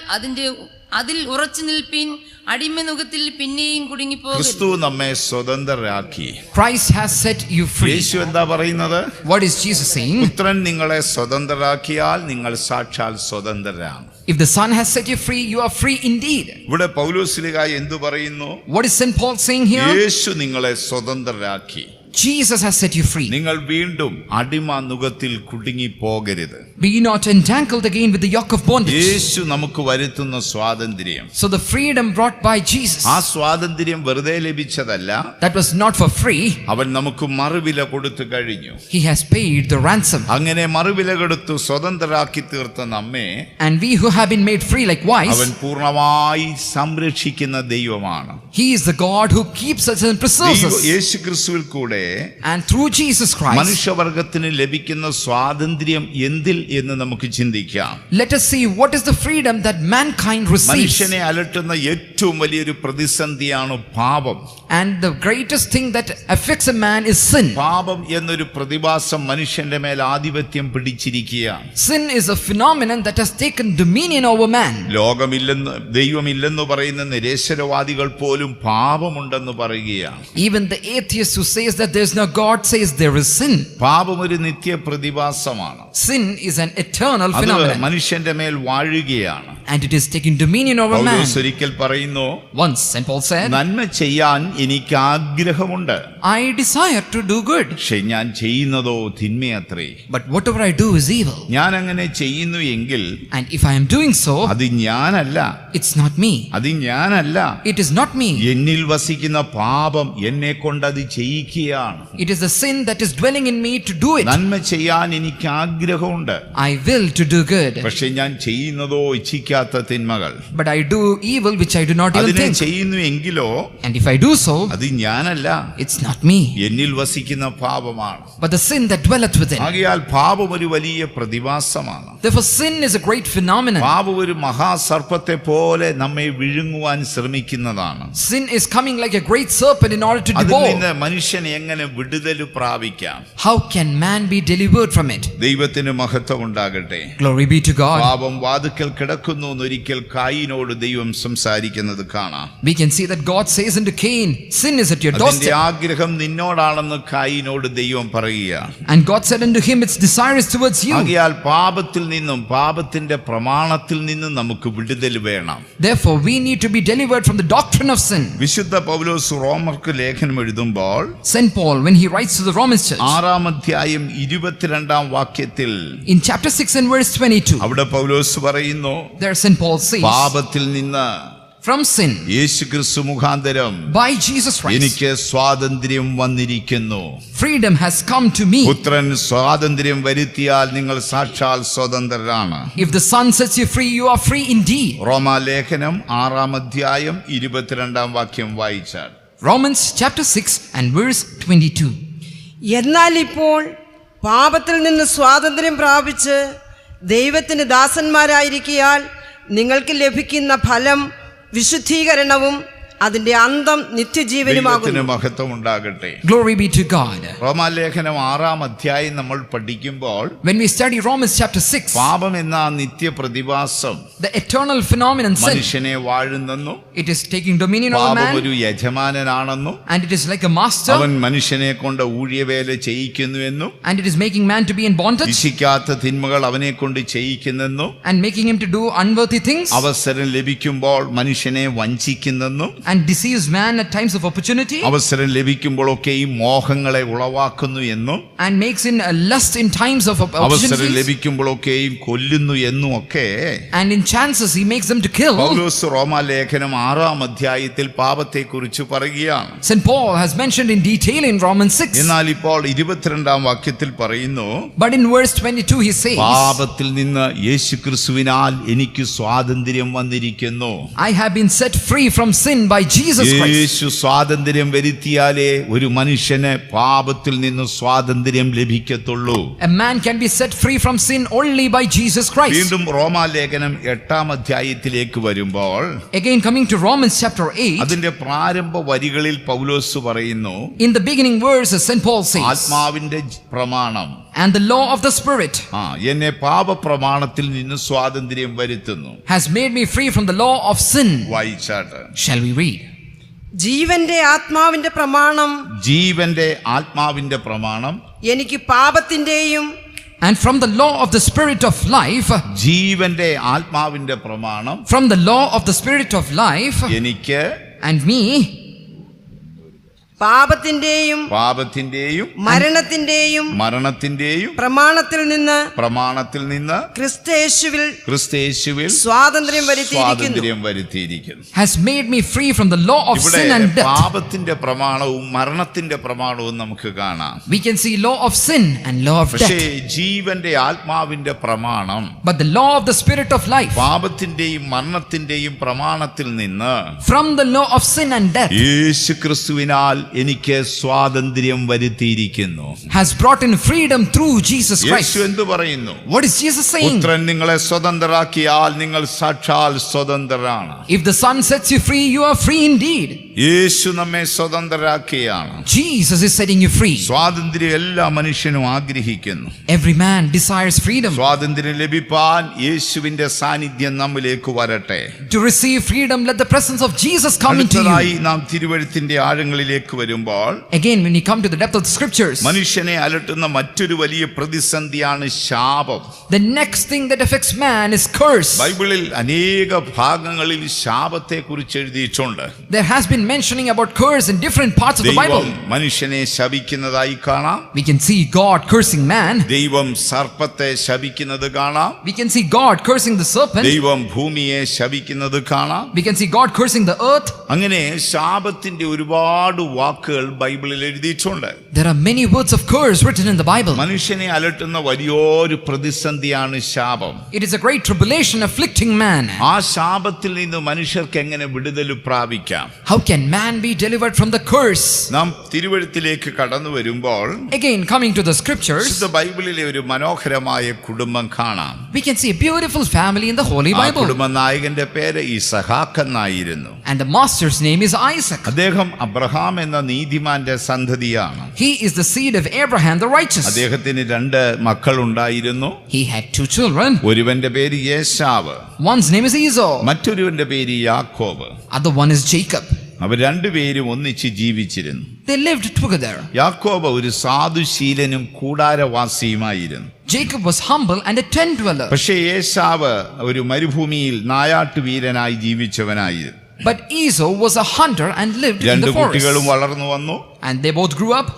അതിൽ ഉറച്ചു നിൽപ്പിൻ, അടിമനുഖത്തിൽ പിന്നെയും കുടുങ്ങിപ്പോകരുത്. ക്രിസ്തു നമ്മെ സ്വതന്ത്രരാക്കി. Christ has set you free. യേശു എന്താ പറയുന്നത്? What is Jesus saying? പുത്രൻ നിങ്ങളെ സ്വതന്ത്രരാക്കിയാൽ നിങ്ങൾ സാക്ഷാൽ സ്വതന്ത്രരാണ്. If the Son has set you free, you are free indeed. ഇവിടെ പൗലോസ്ലീഹ എന്തു പറയുന്നു? What is St. Paul saying here? യേശു നിങ്ങളെ സ്വതന്ത്രരാക്കി. Jesus has set you free. നിങ്ങൾ വീണ്ടും അടിമനുഖത്തിൽ കുടുങ്ങിപ്പോകരുത്. Be not entangled again with the yoke of bondage. യേശു നമുക്ക് വരുത്തുന്ന സ്വാതന്ത്ര്യം, So the freedom brought by Jesus, ആ സ്വാതന്ത്ര്യം വെറുതെ ലഭിച്ചതല്ല. that was not for free. അവൻ നമുക്ക് മറുവില കൊടുത്തു കഴിഞ്ഞു. He has paid the ransom. അങ്ങനെ മറുവില കൊടുത്തു സ്വതന്ത്രരാക്കി തീർത്ത നമ്മെ And we who have been made free likewise, അവൻ പൂർണ്ണമായി സംരക്ഷിക്കുന്ന ദൈവമാണ്. He is the God who keeps us and preserves us. യേശു ക്രിസ്തുവിൽ കൂടെ And through Jesus Christ, മനുഷ്യവർഗത്തിന് ലഭിക്കുന്ന സ്വാതന്ത്ര്യം എന്തിൽ എന്ന് നമുക്ക് ചിന്തിക്കാം. let us see what is the freedom that mankind receives. മനുഷ്യനെ അലട്ടുന്ന ഏറ്റവും വലിയൊരു പ്രതിസന്ധിയാണ് പാപം. And the greatest thing that affects a man is sin. പാപം എന്നൊരു പ്രതിഭാസം മനുഷ്യന്റെ മേൽ ആധിപത്യം പിടിച്ചിരിക്കുകയാണ്. Sin is a phenomenon that has taken dominion over man. ലോകമില്ലെന്ന് ദൈവമില്ലെന്ന് പറയുന്ന നിരേശ്വരവാദികൾ പോലും പാപമുണ്ടെന്ന് പറയുകയാണ്. Even the atheist who says that there is no God says there is sin. പാപം ഒരു നിത്യ പ്രതിഭാസമാണ്. Sin is an eternal അത് phenomenon, മനുഷ്യന്റെ മേൽ വാഴുകയാണ്. and it is taking dominion over man. പൗലോസ് ഒരിക്കൽ പറയുന്നു, Once St. Paul said, നന്മ ചെയ്യാൻ എനിക്ക് ആഗ്രഹമുണ്ട്, I desire to do good, പക്ഷെ ഞാൻ ചെയ്യുന്നതോ തിന്മയത്രേ. but whatever I do is evil. ഞാൻ അങ്ങനെ ചെയ്യുന്നു എങ്കിൽ And if I am doing so, അത് ഞാനല്ല, it's not me. അത് ഞാനല്ല, It is not me. എന്നിൽ വസിക്കുന്ന പാപം എന്നെ കൊണ്ട് അത് ചെയ്യിക്കുകയാണ്. It is the sin that is dwelling in me to do it. നന്മ ചെയ്യാൻ എനിക്ക് ആഗ്രഹമുണ്ട്, I will to do good, പക്ഷെ ഞാൻ ചെയ്യുന്നതോ ഇച്ഛിക്കാത്ത തിന്മകൾ. but I do evil which I do not even അതിനെ think. ചെയ്യുന്നു എങ്കിലോ And if I do so, അത് ഞാനല്ല, it's not me, എന്നിൽ വസിക്കുന്ന പാപമാണ്. but the sin that dwelleth within. ആകയാൽ പാപം ഒരു വലിയ പ്രതിഭാസമാണ്. Therefore sin is a great phenomenon. പാപം ഒരു മഹാസർപ്പത്തെ പോലെ നമ്മെ വിഴുങ്ങുവാൻ ശ്രമിക്കുന്നതാണ്. Sin is coming like a great serpent in order to അതിൽ devour. നിന്ന് മനുഷ്യൻ എങ്ങനെ വിടുതൽ പ്രാപിക്കാം? How can man be delivered from it? ദൈവത്തിന് മഹത്വം ഉണ്ടാകട്ടെ. Glory be to God. പാപം വാതുക്കൽ കിടക്കുന്നു എന്നൊരിക്കൽ കായീനോട് ദൈവം സംസാരിക്കുന്നത് കാണാം. We can see that God says unto Cain, sin is at your അതിന്റെ doorstep. ആഗ്രഹം നിന്നോടാണെന്ന് കായീനോട് ദൈവം പറയുക. And God said unto him, its desire is towards you. ആകയാൽ പാപത്തിൽ നിന്നും പാപത്തിന്റെ പ്രമാണത്തിൽ നിന്നും നമുക്ക് വിടുതൽ വേണം. Therefore we need to be delivered from the doctrine of sin. വിശുദ്ധ പൗലോസ് റോമർക്ക് ലേഖനം എഴുതുമ്പോൾ St. Paul, when he writes to the Romans church, 6-ാം അധ്യായം 22-ാം വാക്യത്തിൽ in chapter 6 and verse 22, അവിടെ പൗലോസ് പറയുന്നു, there St. Paul says, പാപത്തിൽ നിന്ന് from sin, യേശുക്രിസ്തു മുഖാന്തരം by Jesus Christ, എനിക്ക് സ്വാതന്ത്ര്യം വന്നിരിക്കുന്നു. freedom has come to me. പുത്രൻ സ്വാതന്ത്ര്യം വരുത്തിയാൽ നിങ്ങൾ സാക്ഷാൽ സ്വതന്ത്രരാണ്. If the Son sets you free, you are free indeed. റോമാലേഖനം 6-ാം അധ്യായം 22-ാം വാക്യം വായിച്ചാൽ. Romans chapter 6 and verse 22. എന്നാൽ ഇപ്പോൾ പാപത്തിൽ നിന്ന് സ്വാതന്ത്ര്യം പ്രാപിച്ച് ദൈവത്തിന് ദാസന്മാരായിരിക്കയാൽ നിങ്ങൾക്ക് ലഭിക്കുന്ന ഫലം വിശുദ്ധീകരണവും അതിന്റെ അന്തം നിത്യജീവനുമാകുന്നു. ദൈവത്തിന് മഹത്വം ഉണ്ടാകട്ടെ. Glory be to God. റോമാലേഖനം 6-ാം അധ്യായം നമ്മൾ പഠിക്കുമ്പോൾ When we study Romans chapter 6, പാപം എന്ന നിത്യ പ്രതിഭാസം the eternal phenomenon sin, മനുഷ്യനെ വാഴുന്നെന്നും it is taking dominion over പാപം man, ഒരു യജമാനനാണെന്നും and it is like a master, അവൻ മനുഷ്യനെ കൊണ്ട് ഊഴിയവേല ചെയ്യിക്കുന്നുവെന്നും and it is making man to be in bondage, ഇച്ഛിക്കാത്ത തിന്മകൾ അവനെ കൊണ്ട് ചെയ്യിക്കുന്നെന്നും and making him to do unworthy things, അവസരം ലഭിക്കുമ്പോൾ മനുഷ്യനെ വഞ്ചിക്കുന്നെന്നും and deceives man at times of opportunity, അവസരം ലഭിക്കുമ്പോഴൊക്കെ ഈ മോഹങ്ങളെ ഉളവാക്കുന്നു എന്നും and makes in a lust in times of അവസരം opportunities, ലഭിക്കുമ്പോഴൊക്കെയും കൊല്ലുന്നു എന്നും ഒക്കെ and in chances he makes them to kill. പൗലോസ് റോമാലേഖനം 6-ാം അധ്യായത്തിൽ പാപത്തെക്കുറിച്ച് പറയുകയാണ്. St. Paul has mentioned in detail in Romans 6, എന്നാൽ ഇപ്പോൾ 22-ാം വാക്യത്തിൽ പറയുന്നു, but in verse 22 he says, പാപത്തിൽ നിന്ന് യേശുക്രിസ്തുവിനാൽ എനിക്ക് സ്വാതന്ത്ര്യം വന്നിരിക്കുന്നു. I have been set free from sin by Jesus Christ. യേശു സ്വാതന്ത്ര്യം വരുത്തിയാലേ ഒരു മനുഷ്യന് പാപത്തിൽ നിന്ന് സ്വാതന്ത്ര്യം ലഭിക്കത്തുള്ളൂ. A man can be set free from sin only by Jesus Christ. വീണ്ടും റോമാലേഖനം 8-ാം അധ്യായത്തിലേക്ക് വരുമ്പോൾ Again coming to Romans chapter 8, അതിന്റെ പ്രാരംഭ വരികളിൽ പൗലോസ് പറയുന്നു, in the beginning verses St. Paul says, ആത്മാവിന്റെ പ്രമാണം and the law of the Spirit എന്നെ പാപപ്രമാണത്തിൽ നിന്ന് സ്വാതന്ത്ര്യം വരുത്തുന്നു. has made me free from the law of sin. വായിച്ചാട്ട്. Shall we read? ജീവന്റെ ആത്മാവിന്റെ പ്രമാണം ജീവന്റെ ആത്മാവിന്റെ പ്രമാണം എനിക്ക് പാപത്തിന്റെയും And from the law of the Spirit of life, ജീവന്റെ ആത്മാവിന്റെ പ്രമാണം from the law of the Spirit of life, എനിക്ക് and me, പാപത്തിന്റെയും മരണത്തിന്റെയും പ്രമാണത്തിൽ നിന്ന് ക്രിസ്തയേശുവിൽ സ്വാതന്ത്ര്യം വരുത്തിയിരിക്കുന്നു. has made me free from the law of ഇവിടെ sin and death. പാപത്തിന്റെ പ്രമാണവും മരണത്തിന്റെ പ്രമാണവും നമുക്ക് കാണാം. We can see law of sin and law of പക്ഷേ death. ജീവന്റെ ആത്മാവിന്റെ പ്രമാണം But the law of the Spirit of life, പാപത്തിന്റെയും മരണത്തിന്റെയും പ്രമാണത്തിൽ നിന്ന് from the law of sin and death, യേശുക്രിസ്തുവിനാൽ എനിക്ക് സ്വാതന്ത്ര്യം വരുത്തിയിരിക്കുന്നു. has brought in freedom through Jesus Christ. യേശു എന്തു പറയുന്നു? What is Jesus saying? പുത്രൻ നിങ്ങളെ സ്വതന്ത്രരാക്കിയാൽ നിങ്ങൾ സാക്ഷാൽ സ്വതന്ത്രരാണ്. If the Son sets you free, you are free indeed. യേശു നമ്മെ സ്വതന്ത്രരാക്കിയാണ്. Jesus is setting you free. സ്വാതന്ത്ര്യം എല്ലാ മനുഷ്യനും ആഗ്രഹിക്കുന്നു. Every man desires freedom. സ്വാതന്ത്ര്യം ലഭിപ്പാൻ യേശുവിന്റെ സാന്നിധ്യം നമ്മിലേക്ക് വരട്ടെ. To receive freedom, let the presence of Jesus come into അടുത്തതായി you. നാം തിരുവെഴുത്തിന്റെ ആഴങ്ങളിലേക്ക് വരുമ്പോൾ Again, when we come to the depth of the scriptures, മനുഷ്യനെ അലട്ടുന്ന മറ്റൊരു വലിയ പ്രതിസന്ധിയാണ് ശാപം. the next thing that affects man is curse. ബൈബിളിൽ അനേക ഭാഗങ്ങളിൽ ശാപത്തെ കുറിച്ച് എഴുതിയിട്ടുണ്ട്. There has been mentioning about curse in different parts of the ദൈവം Bible. മനുഷ്യനെ ശപിക്കുന്നതായി കാണാം. We can see God cursing man. ദൈവം സർപ്പത്തെ ശപിക്കുന്നത് കാണാം. We can see God cursing the serpent. ദൈവം ഭൂമിയെ ശപിക്കുന്നത് കാണാം. We can see God cursing the earth. അങ്ങനെ ശാപത്തിന്റെ ഒരുപാട് വാക്കുകൾ ബൈബിളിൽ എഴുതിയിട്ടുണ്ട്. There are many words of curse written in the Bible. മനുഷ്യനെ അലട്ടുന്ന വലിയൊരു പ്രതിസന്ധിയാണ് ശാപം. It is a great tribulation afflicting man. ആ ശാപത്തിൽ നിന്ന് മനുഷ്യർക്ക് എങ്ങനെ വിടുതൽ പ്രാപിക്കാം? How can man be delivered from the curse? നാം തിരുവെഴുത്തിലേക്ക് കടന്നു വരുമ്പോൾ Again, coming to the scriptures, വിശുദ്ധ ബൈബിളിലെ ഒരു മനോഹരമായ കുടുംബം കാണാം. we can see a beautiful family in the Holy ആ Bible. കുടുംബ നായകന്റെ പേര് ഇസഹാക്ക് എന്നായിരുന്നു. And the master's name is Isaac. അദ്ദേഹം അബ്രഹാം എന്ന നീതിമാന്റെ സന്തതിയാണ്. He is the seed of Abraham the righteous. അദ്ദേഹത്തിന് 2 മക്കൾ ഉണ്ടായിരുന്നു. He had 2 children. ഒരുവന്റെ പേര് യേശാവ്, One's name is Esau. മറ്റൊരുവന്റെ പേര് യാക്കോബ്. Other one is Jacob. അവർ രണ്ടുപേരും ഒന്നിച്ച് ജീവിച്ചിരുന്നു. They lived together. യാക്കോബ് ഒരു സാധുശീലനും കൂടാരവാസിയുമായിരുന്നു. Jacob was humble and a tent dweller. പക്ഷേ യേശാവ് ഒരു മരുഭൂമിയിൽ നായാട്ടുവീരനായി ജീവിച്ചവനായിരുന്നു. But Esau was a hunter and lived in 2 the forest. കുട്ടികളും വളർന്നു വന്നു. And they both grew up.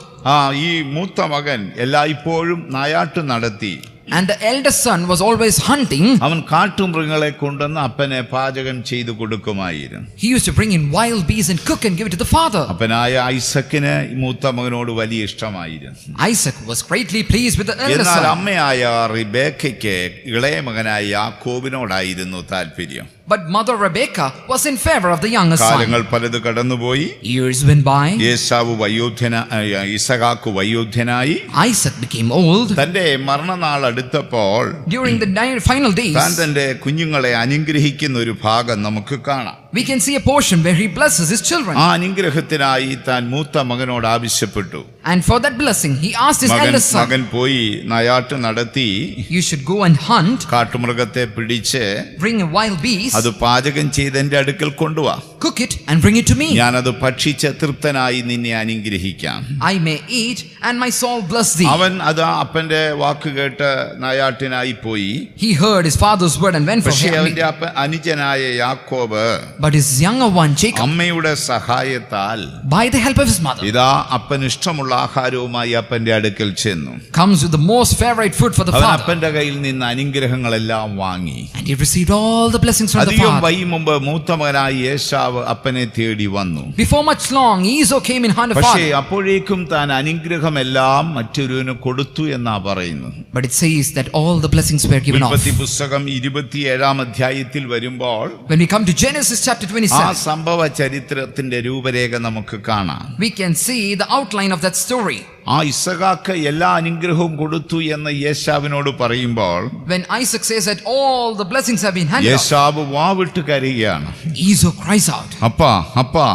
ഈ മൂത്ത മകൻ എല്ലായ്പ്പോഴും നായാട്ട് നടത്തി. And the eldest son was always hunting. അവൻ കാട്ടുമൃഗങ്ങളെ കൊണ്ടുവന്ന് അപ്പനെ പാചകം ചെയ്തു കൊടുക്കുമായിരുന്നു. He used to bring in wild beasts and cook and give it to the father. അപ്പനായ ഐസക്കിന് മൂത്ത മകനോട് വലിയ ഇഷ്ടമായിരുന്നു. Isaac was greatly pleased with the eldest എന്നാൽ son. അമ്മയായ റിബേക്കയ്ക്ക് ഇളയ മകനായ യാക്കോബിനോടായിരുന്നു താല്പര്യം. But mother Rebecca was in favor of the younger son. കാലങ്ങൾ പലത് കടന്നുപോയി. Years went by. Izahaak വയോധ്യനായി. Isaac became old. തന്റെ മരണനാൾ അടുത്തപ്പോൾ during the final days, താൻ തന്റെ കുഞ്ഞുങ്ങളെ അനുഗ്രഹിക്കുന്ന ഒരു ഭാഗം നമുക്ക് കാണാം. we can see a portion where he blesses his children. ആ അനുഗ്രഹത്തിനായി താൻ മൂത്ത മകനോട് ആവശ്യപ്പെട്ടു. And for that blessing, he asked his eldest son, മകൻ പോയി നായാട്ട് നടത്തി you should go and hunt, കാട്ടുമൃഗത്തെ പിടിച്ച് bring a wild beast, അത് പാചകം ചെയ്ത് എന്റെ അടുക്കൽ കൊണ്ടുവാ, cook it and bring it to me. ഞാനത് ഭക്ഷിച്ച് തൃപ്തനായി നിന്നെ അനുഗ്രഹിക്കാം. I may eat and my soul bless thee. അവൻ അത് അപ്പന്റെ വാക്ക് കേട്ട് നായാട്ടിനായി പോയി. He heard his father's word and went for പക്ഷേ him. അവന്റെ അനുജനായ യാക്കോബ് But his younger one, Jacob, അമ്മയുടെ സഹായത്താൽ by the help of his mother, ഇതാ അപ്പന് ഇഷ്ടമുള്ള ആഹാരവുമായി അപ്പന്റെ അടുക്കൽ ചെന്നു. comes with the most favorite food for the അവൻ father. അപ്പന്റെ കയ്യിൽ നിന്ന് അനുഗ്രഹങ്ങളെല്ലാം വാങ്ങി. And he received all the blessings from the അധികം father. വൈകി മുമ്പ് മൂത്ത മകനായി ഏശാവ് അപ്പനെ തേടി വന്നു. Before much long, Esau came in hunt of പക്ഷേ father. അപ്പോഴേക്കും താൻ അനുഗ്രഹമെല്ലാം മറ്റൊരുവന് കൊടുത്തു എന്നാ പറയുന്നു. But it says that all the blessings were given off. ഉൽപ്പത്തി പുസ്തകം 27 അധ്യായത്തിൽ വരുമ്പോൾ When we come to Genesis chapter ആ 27, സംഭവ ചരിത്രത്തിന്റെ രൂപരേഖ നമുക്ക് കാണാം. we can see the outline of that story. ആ ഇസഹാക്ക് എല്ലാ അനുഗ്രഹവും കൊടുത്തു എന്ന് യേശാവിനോട് പറയുമ്പോൾ When Isaac says that all the blessings have been handed off, യേശാവ് വാവിട്ട് കരയുകയാണ്. Esau cries out, അപ്പാ അപ്പാ,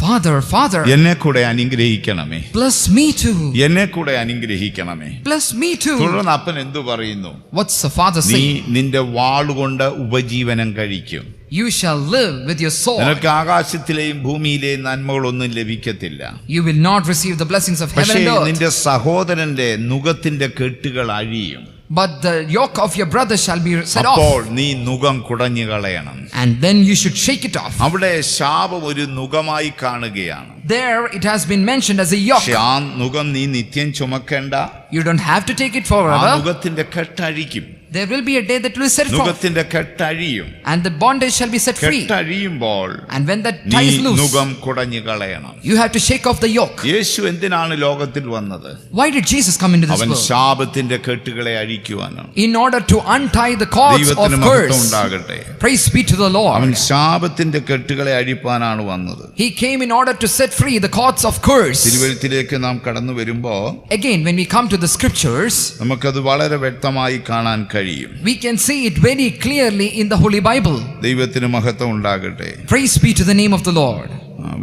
Father, Father, എന്നെ കൂടെ അനുഗ്രഹിക്കണമേ, bless me too. എന്നെ കൂടെ അനുഗ്രഹിക്കണമേ. Bless me too. തുടർന്ന് അപ്പൻ എന്തു പറയുന്നു? What's the father നീ saying? നിന്റെ വാളുകൊണ്ട് ഉപജീവനം കഴിക്കും. You shall live with your sword. നിനക്ക് ആകാശത്തിലെയും ഭൂമിയിലെയും നന്മകളൊന്നും ലഭിക്കത്തില്ല. You will not receive the blessings of heaven പക്ഷേ and earth. നിന്റെ സഹോദരന്റെ നുകത്തിന്റെ കെട്ടുകൾ അഴിയും. But the yoke of your brother shall be set off. അപ്പോൾ നീ നുകം കുടഞ്ഞു കളയണം. And then you should shake it off. അവിടെ ശാപം ഒരു നുകമായി കാണുകയാണ്. There it has been mentioned as a yoke. പക്ഷെ ആ നുകം നീ നിത്യം ചുമക്കേണ്ട. You don't have to take it ആ forever. നുകത്തിന്റെ കെട്ടഴിക്കും. There will be a day that will set forth. നുകത്തിന്റെ കെട്ടഴിയും. And the bondage shall be set free. കെട്ടഴിയുമ്പോൾ And when that നീ tie is loose, നുകം കുടഞ്ഞു കളയണം. you have to shake off the yoke. യേശു എന്തിനാണ് ലോകത്തിൽ വന്നത്? Why did Jesus come into this അവൻ world? ശാപത്തിന്റെ കെട്ടുകളെ അഴിക്കുവാനാണ്. In order to untie the cords of ദൈവത്തിന് മഹത്വം curse. ഉണ്ടാകട്ടെ. Praise be to the അവൻ Lord. ശാപത്തിന്റെ കെട്ടുകളെ അഴിപ്പാനാണ് വന്നത്. He came in order to set free the cords of curse. തിരുവെഴുത്തിലേക്ക് നാം കടന്നു വരുമ്പോൾ Again, when we come to the scriptures, നമുക്കത് വളരെ വ്യക്തമായി കാണാൻ കഴിയും. we can see it very clearly in the Holy Bible. ദൈവത്തിന് മഹത്വം ഉണ്ടാകട്ടെ. Praise be to the name of the Lord.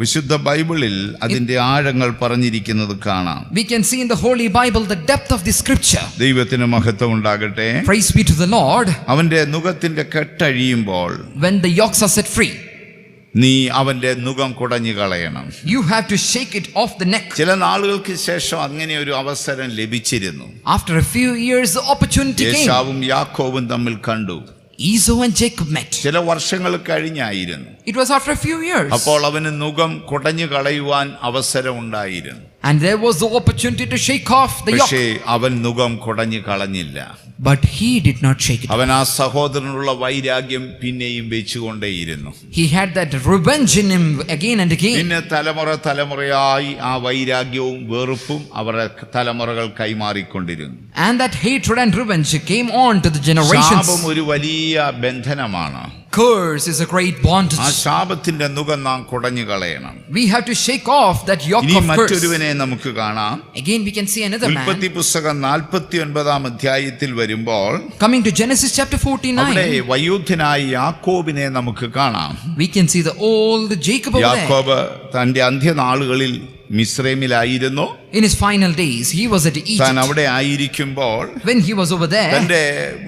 വിശുദ്ധ ബൈബിളിൽ അതിന്റെ ആഴങ്ങൾ പറഞ്ഞിരിക്കുന്നത് കാണാം. We can see in the Holy Bible the depth of the scripture. ദൈവത്തിന് മഹത്വം ഉണ്ടാകട്ടെ. Praise be to the Lord. അവന്റെ നുകത്തിന്റെ കെട്ടഴിയുമ്പോൾ When the yokes are set free, നീ അവന്റെ നുകം കുടഞ്ഞു കളയണം. you have to shake it off the neck. ചില നാളുകൾക്ക് ശേഷം അങ്ങനെ ഒരു അവസരം ലഭിച്ചിരുന്നു. After a few years, the opportunity came. യേശാവും യാക്കോബും തമ്മിൽ കണ്ടു. Esau and Jacob met. ചില വർഷങ്ങൾ കഴിഞ്ഞായിരുന്നു. It was after a few years. അപ്പോൾ അവന് നുകം കുടഞ്ഞു കളയുവാൻ അവസരം ഉണ്ടായിരുന്നു. And there was the opportunity to shake off the yoke. പക്ഷേ അവൻ നുകം കുടഞ്ഞു കളഞ്ഞില്ല. But he did not shake it. അവൻ ആ സഹോദരനുള്ള വൈരാഗ്യം പിന്നെയും വെച്ചുകൊണ്ടേയിരുന്നു. He had that revenge in him again and again. പിന്നെ തലമുറയായി ആ വൈരാഗ്യവും വെറുപ്പും അവരുടെ തലമുറകൾ കൈമാറിക്കൊണ്ടിരുന്നു. And that hatred and revenge came on to the generations. ശാപം ഒരു വലിയ ബന്ധനമാണ്. Curse is a great bondage. ആ ശാപത്തിന്റെ നുകം നാം കുടഞ്ഞു കളയണം. We have to shake off that yoke ഇനി of curse. മറ്റൊരുവനെ നമുക്ക് കാണാം. Again we can see another man. ഉൽപ്പത്തി പുസ്തകം 49 അധ്യായത്തിൽ വരുമ്പോൾ Coming to Genesis chapter അവിടെ 49, വയോധ്യനായ യാക്കോബിനെ നമുക്ക് കാണാം. we can see the old Jacob over there. യാക്കോബ് തന്റെ അന്ത്യനാളുകളിൽ മിസ്രൈമിലായിരുന്നു. In his final days, he was at താൻ Egypt. അവിടെ ആയിരിക്കുമ്പോൾ When he was over there, തന്റെ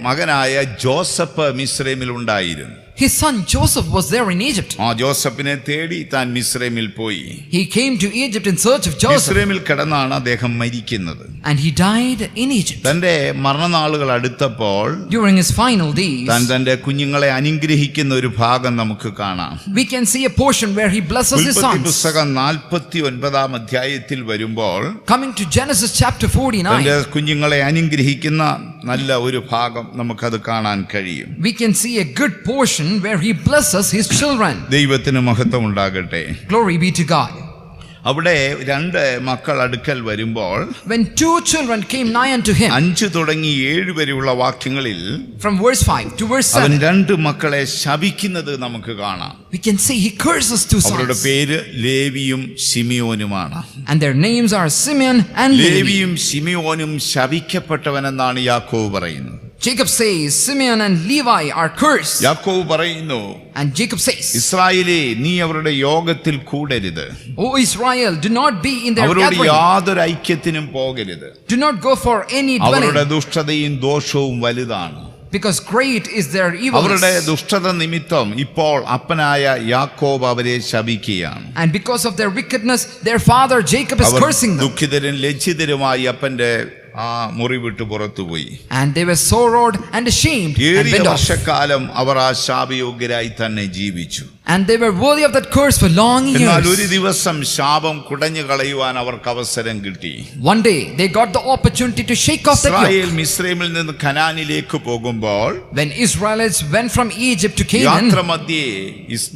മകനായ ജോസഫ് മിസ്രൈമിൽ ഉണ്ടായിരുന്നു. his son Joseph was there in Egypt. ആ ജോസഫിനെ തേടി താൻ മിസ്രൈമിൽ പോയി. He came to Egypt in search of Joseph, മിസ്രൈമിൽ കിടന്നാണ് അദ്ദേഹം മരിക്കുന്നത്. and he died in Egypt. തന്റെ മരണനാളുകൾ അടുത്തപ്പോൾ During his final days, താൻ തന്റെ കുഞ്ഞുങ്ങളെ അനുഗ്രഹിക്കുന്ന ഒരു ഭാഗം നമുക്ക് കാണാം. we can see a portion where he blesses his ഉൽപ്പത്തി sons. പുസ്തകം 49 അധ്യായത്തിൽ വരുമ്പോൾ Coming to Genesis chapter 49, തന്റെ കുഞ്ഞുങ്ങളെ അനുഗ്രഹിക്കുന്ന നല്ല ഒരു ഭാഗം നമുക്കത് കാണാൻ കഴിയും. we can see a good portion where he blesses his children. ദൈവത്തിന് മഹത്വം ഉണ്ടാകട്ടെ. Glory be to God. അവിടെ രണ്ട് മക്കൾ അടുക്കൽ വരുമ്പോൾ When two children came nigh unto him, 5 തുടങ്ങി 7 വരെയുള്ള വാക്യങ്ങളിൽ from verse 5 to verse അവൻ 7, രണ്ട് മക്കളെ ശപിക്കുന്നത് നമുക്ക് കാണാം. we can see he curses two അവരുടെ sons. പേര് ലേവിയും ശിമിയോനുമാണ്. And their names are Simeon and Levi. ലേവിയും ശിമിയോനും ശപിക്കപ്പെട്ടവനെന്നാണ് യാക്കോബ് പറയുന്നത്. Jacob says, Simeon and Levi are cursed. യാക്കോബ് പറയുന്നു, And Jacob says, ഇസ്രായേലേ നീ അവരുടെ യോഗത്തിൽ കൂടരുത്, O Israel, do not be in their അവരോട് gathering. യാതൊരു ഐക്യത്തിനും പോകരുത്, Do not go for any അവരുടെ dwelling, ദുഷ്ടതയും ദോഷവും വലുതാണ്. because great is their അവരുടെ evilness. ദുഷ്ടത നിമിത്തം ഇപ്പോൾ അപ്പനായ യാക്കോബ് അവരെ ശപിക്കുകയാണ്. And because of their wickedness, their father Jacob is our cursing them. ദുഃഖിതരും ലജ്ജിതരുമായി അപ്പന്റെ ആ മുറി വിട്ട് പുറത്തുപോയി. And they were sorrowed and ashamed and ഏറിയ went off. വർഷക്കാലം അവർ ആ ശാപയോഗ്യരായി തന്നെ ജീവിച്ചു. And they were worthy of that curse for long എന്നാൽ ഒരു years. ദിവസം ശാപം കുടഞ്ഞു കളയുവാൻ അവർക്ക് അവസരം കിട്ടി. One day, they got the opportunity to shake off that Israel yoke. മിസ്രൈമിൽ നിന്ന് കനാനിലേക്ക് പോകുമ്പോൾ When Israelites went from Egypt to Canaan, യാത്രമധ്യേ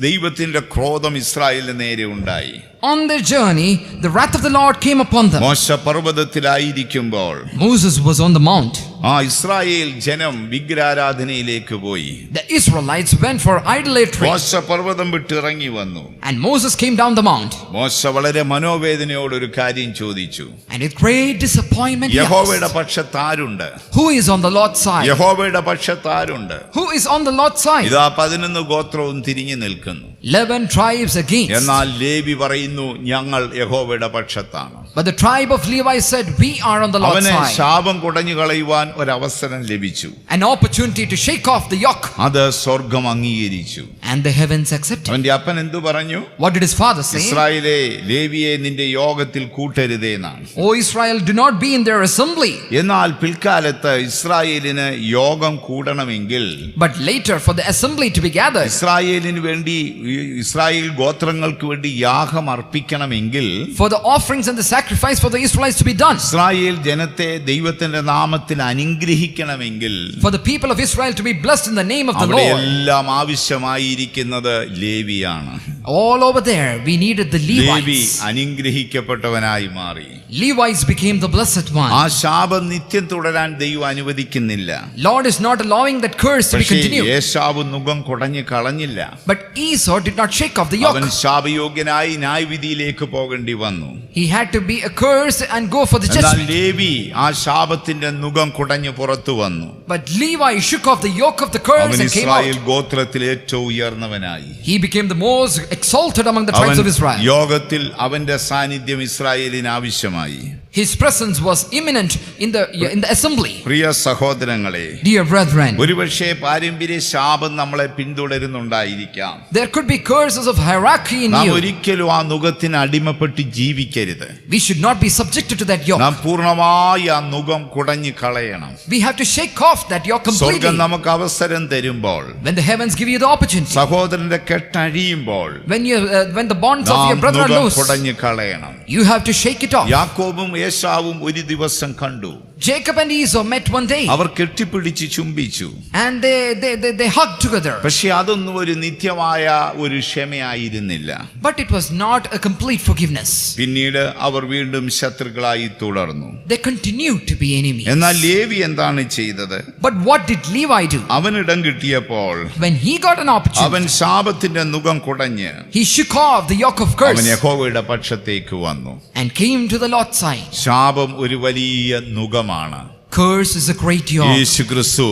ദൈവത്തിന്റെ ക്രോധം ഇസ്രായേലിന് നേരെ ഉണ്ടായി. on their journey, the wrath of the Lord came upon them. മോശ പർവ്വതത്തിലായിരിക്കുമ്പോൾ Moses was on the mount. ആ ഇസ്രായേൽ ജനം വിഗ്രഹാരാധനയിലേക്ക് പോയി. The Israelites went for idolatry. മോശ പർവ്വതം വിട്ട് ഇറങ്ങി വന്നു. And Moses came down the mount. മോശ വളരെ മനോവേദനയോട് ഒരു കാര്യം ചോദിച്ചു. And with great disappointment, he യഹോവയുടെ asked, പക്ഷത്താരുണ്ട്? who is on the Lord's side? യഹോവയുടെ പക്ഷത്താരുണ്ട്? Who is on the Lord's side? ഇതാ 11 ഗോത്രവും തിരിഞ്ഞു നിൽക്കുന്നു. 11 tribes against. എന്നാൽ ലേവി പറയുന്നു, ഞങ്ങൾ യഹോവയുടെ പക്ഷത്താണ്. But the tribe of Levi said, we are on the Lord's അവന് side. ശാപം കുടഞ്ഞു കളയുവാൻ ഒരവസരം ലഭിച്ചു. An opportunity to shake off the yoke. അത് സ്വർഗം അംഗീകരിച്ചു. And the heavens accepted. അവന്റെ അപ്പൻ എന്തു പറഞ്ഞു? What did his father say? ഇസ്രായേലേ, ലേവിയെ നിന്റെ യോഗത്തിൽ കൂട്ടരുതേ എന്നാണ്. O Israel, do not be in their assembly. എന്നാൽ പിൽക്കാലത്ത് ഇസ്രായേലിന് യോഗം കൂടണമെങ്കിൽ, But later, for the assembly to be gathered, ഇസ്രായേലിന് വേണ്ടി, ഇസ്രായേൽ ഗോത്രങ്ങൾക്ക് വേണ്ടി യാഗം അർപ്പിക്കണമെങ്കിൽ, for the offerings and the sacrifice for the Israelites to be done, Israel ജനത്തെ ദൈവത്തിന്റെ നാമത്തിൽ അനുഗ്രഹിക്കണമെങ്കിൽ, for the people of Israel to be blessed in the name of the അവിടെ Lord, എല്ലാം ആവശ്യമായിരിക്കുന്നത് ലേവിയാണ്. all over there we needed the Levi Levites. അനുഗ്രഹിക്കപ്പെട്ടവനായി മാറി. Levites became the blessed ആ one. ശാപം നിത്യം തുടരാൻ ദൈവം അനുവദിക്കുന്നില്ല. Lord is not allowing that curse to be പക്ഷേ continued. ഏശാവ് നുകം കുടഞ്ഞു കളഞ്ഞില്ല. But Esau did not shake off the അവൻ yoke. ശാപയോഗ്യനായി ന്യായവിധിയിലേക്ക് പോകേണ്ടി വന്നു. He had to be accursed and go for the എന്നാൽ judgment. ലേവി ആ ശാപത്തിന്റെ നുകം കുടഞ്ഞു പുറത്തു വന്നു. But Levi shook off the yoke of the curse അവൻ and came ഇസ്രായേൽ out. ഗോത്രത്തിൽ ഏറ്റവും ഉയർന്നവനായി. He became the most exalted among the tribes അവൻ of Israel. യോഗത്തിൽ അവന്റെ സാന്നിധ്യം ഇസ്രായേലിന് ആവശ്യമായി. His presence was imminent in the assembly. പ്രിയ സഹോദരങ്ങളെ, Dear brethren, ഒരുപക്ഷേ പാരമ്പര്യ ശാപം നമ്മളെ പിന്തുടരുന്നുണ്ടായിരിക്കാം. there could be curses of hierarchy in നാം you. ഒരിക്കലും ആ നുകത്തിന് അടിമപ്പെട്ട് ജീവിക്കരുത്. We should not be subjected to that yoke. നാം പൂർണ്ണമായി ആ നുകം കുടഞ്ഞു കളയണം. We have to shake off that yoke സ്വർഗം completely. നമുക്ക് അവസരം തരുമ്പോൾ, When the heavens give you the opportunity, സഹോദരന്റെ കെട്ടഴിയുമ്പോൾ, when the bonds of നാം your brother are നുകം loose, കുടഞ്ഞു കളയണം. you have to shake it off. യാക്കോബും ഏശാവും ഒരു ദിവസം കണ്ടു. Jacob and Esau met one day, അവർ കെട്ടിപ്പിടിച്ച് ചുംബിച്ചു. and they hugged together. പക്ഷെ അതൊന്നും ഒരു നിത്യമായ ഒരു ക്ഷമയായിരുന്നില്ല. But it was not a complete forgiveness. പിന്നീട് അവർ വീണ്ടും ശത്രുക്കളായി തുടർന്നു. They continued to be enemies. എന്നാൽ ലേവി എന്താണ് ചെയ്തത്? But what did Levi do? അവനിടം കിട്ടിയപ്പോൾ When he got an opportunity, അവൻ ശാപത്തിന്റെ നുകം കുടഞ്ഞ് he shook off the yoke of അവൻ curse യഹോവയുടെ പക്ഷത്തേക്ക് വന്നു. and came to the Lord's side. ശാപം ഒരു വലിയ നുകമാണ്. Curse is a great yoke. യേശു ക്രിസ്തു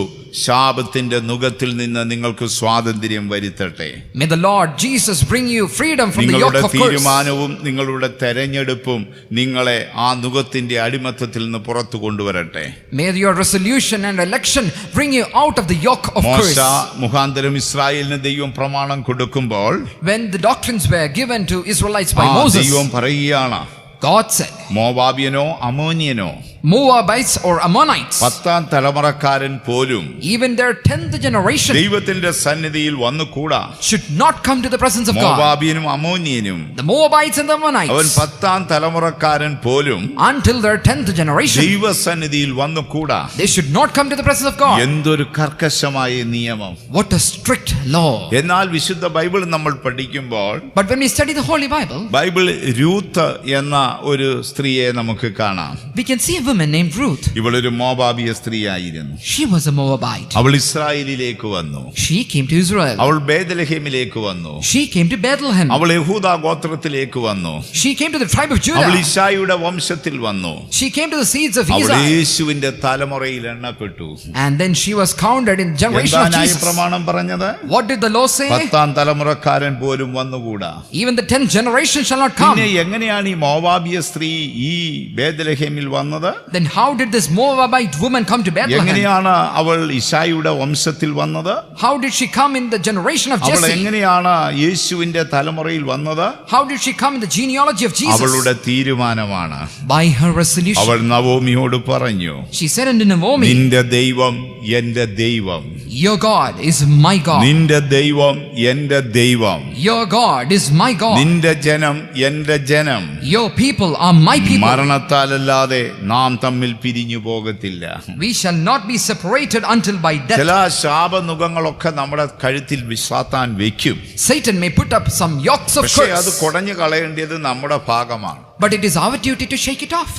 ശാപത്തിന്റെ നുകത്തിൽ നിന്ന് നിങ്ങൾക്ക് സ്വാതന്ത്ര്യം വരുത്തട്ടെ. May the Lord Jesus bring you freedom from the yoke നിങ്ങളുടെ of curse. തീരുമാനവും നിങ്ങളുടെ തെരഞ്ഞെടുപ്പും നിങ്ങളെ ആ നുകത്തിന്റെ അടിമത്തത്തിൽ നിന്ന് പുറത്തു കൊണ്ടുവരട്ടെ. May your resolution and election bring you out of the yoke of മോശ curse. മുഖാന്തരം ഇസ്രായേലിന് ദൈവം പ്രമാണം കൊടുക്കുമ്പോൾ When the doctrines were given to Israelites by ആ Moses, ദൈവം പറയുകയാണ്, God said, മോവാബ്യനോ അമോന്യനോ Moabites or Ammonites, 10ാം തലമുറക്കാരൻ പോലും even their 10th generation, ദൈവത്തിന്റെ സന്നിധിയിൽ വന്നുകൂടാ. should not come to the presence of God. മോവാബിയനും അമ്മോന്യനും The Moabites and the അവൻ Ammonites, 10ാം തലമുറക്കാരൻ പോലും until their 10th generation, ദൈവസന്നിധിയിൽ വന്നുകൂടാ. they should not come to the presence of God. എന്തൊരു കർക്കശമായ നിയമം! What a strict law. എന്നാൽ വിശുദ്ധ ബൈബിൾ നമ്മൾ പഠിക്കുമ്പോൾ But when we study the Holy Bible, Bible Ruth എന്ന ഒരു സ്ത്രീയെ നമുക്ക് കാണാം. we can see a woman named Ruth. ഇവളൊരു മോവാബിയ സ്ത്രീയായിരുന്നു. She was a Moabite. അവൾ ഇസ്രായേലിലേക്ക് വന്നു. She came to Israel. അവൾ ബേത്ലഹേമിലേക്ക് വന്നു. She came to Bethlehem. അവൾ യഹൂദ ഗോത്രത്തിലേക്ക് വന്നു. She came to the tribe of അവൾ Judah. ഇശായിയുടെ വംശത്തിൽ വന്നു. She came to the seeds of അവൾ Isaac. യേശുവിന്റെ തലമുറയിൽ എണ്ണപ്പെട്ടു. And then she was counted in the generation of എന്താണ് ഈ Jesus. പ്രമാണം പറഞ്ഞത്? What did the law say? 10ാം തലമുറക്കാരൻ പോലും വന്നുകൂടാ. Even the 10th generation shall not come. പിന്നെ എങ്ങനെയാണ് ഈ മോവാബിയ സ്ത്രീ ഈ ബേത്ലഹേമിൽ വന്നത്? Then how did this Moabite woman come to Bethlehem? എങ്ങനെയാണ് അവൾ ഇശായിയുടെ വംശത്തിൽ വന്നത്? How did she come in the generation of അവൾ Jesse? എങ്ങനെയാണ് യേശുവിന്റെ തലമുറയിൽ വന്നത്? How did she come in the genealogy of Jesus? അവളുടെ തീരുമാനമാണ്. By her resolution. അവൾ നവോമിയോട് പറഞ്ഞു, She said unto Naomi, നിന്റെ ദൈവം എന്റെ ദൈവം, your God is my God. നിന്റെ ദൈവം എന്റെ ദൈവം, Your God is my God. നിന്റെ ജനം എന്റെ ജനം. Your people are my people. മരണത്താലല്ലാതെ നാം തമ്മിൽ പിരിഞ്ഞു പോകത്തില്ല. We shall not be separated until by death. ചില ശാപനുഖങ്ങളൊക്കെ നമ്മുടെ കഴുത്തിൽ സാത്താൻ വെക്കും. Satan may put up some yokes of പക്ഷേ അത് curse, കുടഞ്ഞു കളയേണ്ടത് നമ്മുടെ ഭാഗമാണ്. but it is our duty to shake it off.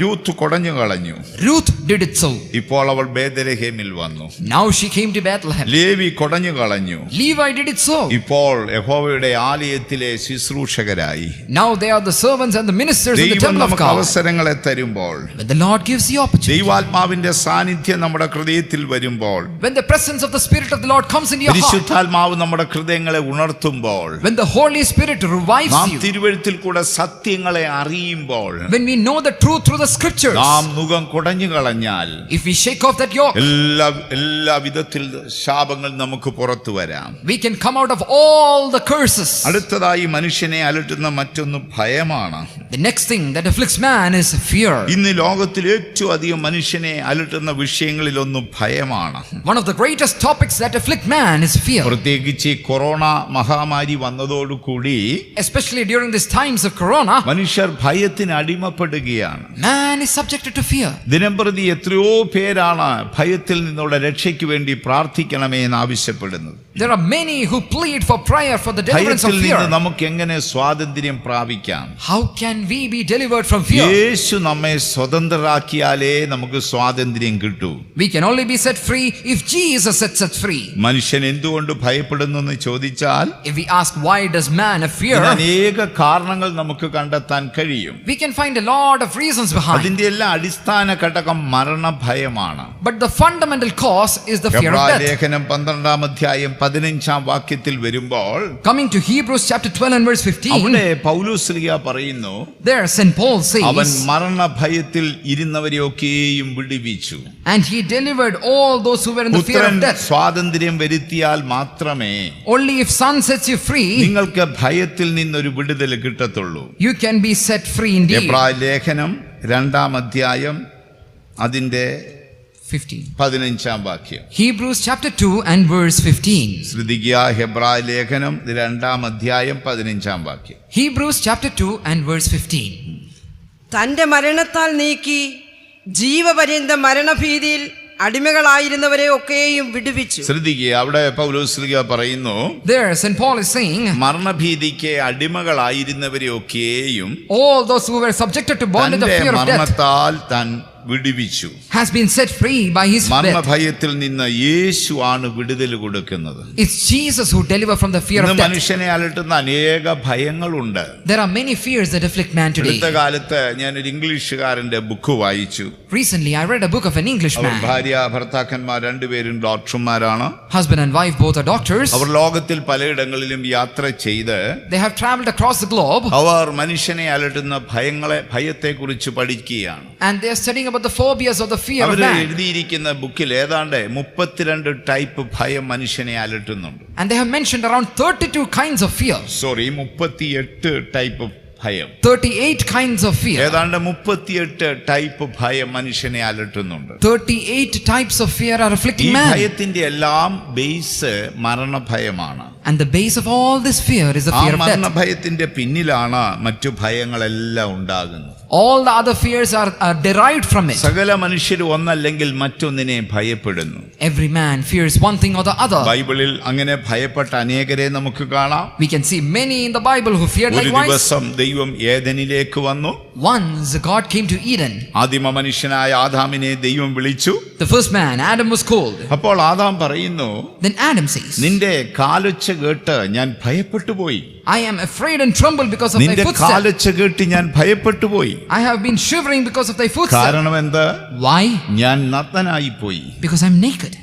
Ruth കുടഞ്ഞു കളഞ്ഞു. Ruth did it so. ഇപ്പോൾ അവൾ ബേത്ലഹേമിൽ വന്നു. Now she came to Bethlehem. Levi കുടഞ്ഞു കളഞ്ഞു. Levi did it so. ഇപ്പോൾ യഹോവയുടെ ആലയത്തിലെ ശുശ്രൂഷകരായി. Now they are the servants and the ministers in the ദൈവം temple of നമുക്ക് God. അവസരങ്ങളെ തരുമ്പോൾ, When the Lord gives the opportunity, ദൈവാത്മാവിന്റെ സാന്നിധ്യം നമ്മുടെ ഹൃദയത്തിൽ വരുമ്പോൾ, when the presence of the Spirit of the Lord comes in your heart, പരിശുദ്ധാത്മാവ് നമ്മുടെ ഹൃദയങ്ങളെ ഉണർത്തുമ്പോൾ, when the Holy Spirit revives നാം you, തിരുവെഴുത്തിൽ കൂടെ സത്യങ്ങളെ അറിയുമ്പോൾ, when we know the truth through the scriptures, നാം മുഖം കുടഞ്ഞു കളഞ്ഞാൽ if we shake off that yoke, എല്ലാ വിധത്തിൽ ശാപങ്ങൾ നമുക്ക് പുറത്തു വരാം. we can come out of all the curses. അടുത്തതായി മനുഷ്യനെ അലട്ടുന്ന മറ്റൊന്ന് ഭയമാണ്. The next thing that afflicts man is fear. ഇന്ന് ലോകത്തിൽ ഏറ്റവും അധികം മനുഷ്യനെ അലട്ടുന്ന വിഷയങ്ങളിലൊന്ന് ഭയമാണ്. One of the greatest topics that afflict man is fear. പ്രത്യേകിച്ച് കൊറോണ മഹാമാരി വന്നതോടുകൂടി Especially during these times of corona, മനുഷ്യർ ഭയത്തിന് അടിമപ്പെടുകയാണ്. man is subjected to fear. ദിനംപ്രതി എത്രയോ പേരാണ് ഭയത്തിൽ നിന്നുള്ള രക്ഷയ്ക്ക് വേണ്ടി പ്രാർത്ഥിക്കണമേ എന്ന് ആവശ്യപ്പെടുന്നത്. There are many who plead for prayer for the deliverance of ഭയത്തിൽ fear. നിന്ന് നമുക്ക് എങ്ങനെ സ്വാതന്ത്ര്യം പ്രാപിക്കാം? How can we be delivered from fear? യേശു നമ്മെ സ്വതന്ത്രരാക്കിയാലേ നമുക്ക് സ്വാതന്ത്ര്യം കിട്ടൂ. We can only be set free if Jesus sets us free. മനുഷ്യൻ എന്തുകൊണ്ട് ഭയപ്പെടുന്നു എന്ന് ചോദിച്ചാൽ, If we ask why does man fear, അനേക കാരണങ്ങൾ നമുക്ക് കണ്ടെത്താൻ കഴിയും. we can find a lot of reasons behind. അതിന്റെ എല്ലാ അടിസ്ഥാന ഘടകം മരണഭയമാണ്. But the fundamental cause is the fear of എബ്രായ death. ലേഖനം 12-ാം അധ്യായം 15-ാം വാക്യത്തിൽ വരുമ്പോൾ, Coming to Hebrews chapter 12 and verse 15, അവിടെ പൗലോസ്ലീഹ പറയുന്നു, there St. Paul അവൻ says, മരണഭയത്തിൽ ഇരുന്നവരെയൊക്കെയും വിടുവിച്ചു. and he delivered all those who were in the fear പുത്രൻ of death. സ്വാതന്ത്ര്യം വരുത്തിയാൽ മാത്രമേ Only if Son sets you free, നിങ്ങൾക്ക് ഭയത്തിൽ നിന്നൊരു വിടുതൽ കിട്ടത്തുള്ളൂ. you can be set free indeed. എബ്രായ ലേഖനം 2-ാം അധ്യായം അതിന്റെ 15. 15-ാം വാക്യം. Hebrews chapter 2 and verse 15. ശ്രദ്ധിക്കുക, ഹെബ്രായ ലേഖനം 2-ാം അധ്യായം 15-ാം വാക്യം. Hebrews chapter 2 and verse 15. തന്റെ മരണത്താൽ നീക്കി ജീവപര്യന്തം മരണഭീതിയിൽ അടിമകളായിരുന്നവരെ ഒക്കെയും വിടുവിച്ചു. ശ്രദ്ധിക്കുക, അവിടെ പൗലോസ്ലീഹ പറയുന്നു, There St. Paul is saying, മരണഭീതിക്ക് അടിമകളായിരുന്നവരെ ഒക്കെയും all those who were subjected to bondage of തന്റെ fear of death മരണത്താൽ താൻ വിടുവിച്ചു. has been set free by his death. മരണഭയത്തിൽ നിന്ന് യേശു ആണ് വിടുതൽ കൊടുക്കുന്നത്. It's Jesus who delivers from the fear ഇന്ന് of death. മനുഷ്യനെ അലട്ടുന്ന അനേക ഭയങ്ങളുണ്ട്. There are many fears that afflict man today. അടുത്ത കാലത്ത് ഞാനൊരു ഇംഗ്ലീഷുകാരന്റെ ബുക്ക് വായിച്ചു. Recently I read a book of an അവർ Englishman. ഭാര്യ ഭർത്താക്കന്മാർ രണ്ടുപേരും ഡോക്ടർമാരാണ്. Husband and wife both are doctors. അവർ ലോകത്തിൽ പലയിടങ്ങളിലും യാത്ര ചെയ്ത് They have traveled across the globe അവർ മനുഷ്യനെ അലട്ടുന്ന ഭയത്തെ കുറിച്ച് പഠിക്കുകയാണ്. and they are studying about the phobias of the fear of our man. എഴുതിയിരിക്കുന്ന ബുക്കിൽ ഏതാണ്ട് 32 ടൈപ്പ് ഭയം മനുഷ്യനെ അലട്ടുന്നുണ്ട്. And they have mentioned around 32 kinds of fear. 38 type ഭയം. 38 kinds of fear. ഏതാണ്ട് 38 ടൈപ്പ് ഭയം മനുഷ്യനെ അലട്ടുന്നുണ്ട്. 38 types of fear are afflicting ഈ man. ഭയത്തിന്റെ എല്ലാം base മരണഭയമാണ്. And the base of all this fear is the ആ fear of death. മരണഭയത്തിന്റെ പിന്നിലാണ് മറ്റു ഭയങ്ങളെല്ലാം ഉണ്ടാകുന്നത്. All the other fears are derived from it. സകല മനുഷ്യരും ഒന്നല്ലെങ്കിൽ മറ്റൊന്നിനെ ഭയപ്പെടുന്നു. Every man fears one thing or the other. ബൈബിളിൽ അങ്ങനെ ഭയപ്പെട്ട അനേകരെ നമുക്ക് കാണാം. We can see many in the Bible who feared ഒരു likewise. ദിവസം ദൈവം ഏദനിലേക്ക് വന്നു. Once God came to Eden. ആദിമ മനുഷ്യനായ ആദാമിനെ ദൈവം വിളിച്ചു. The first man, Adam, was called. അപ്പോൾ ആദാം പറയുന്നു, Then Adam says, നിന്റെ കാലൊച്ച കേട്ട് ഞാൻ ഭയപ്പെട്ടു പോയി. I am afraid and tremble because of thy നിന്റെ footsteps. കാലൊച്ച കേട്ട് ഞാൻ ഭയപ്പെട്ടു പോയി. I have been shivering because of thy footsteps. കാരണം എന്ത്? Why? ഞാൻ നഗ്നനായി പോയി. Because I am naked.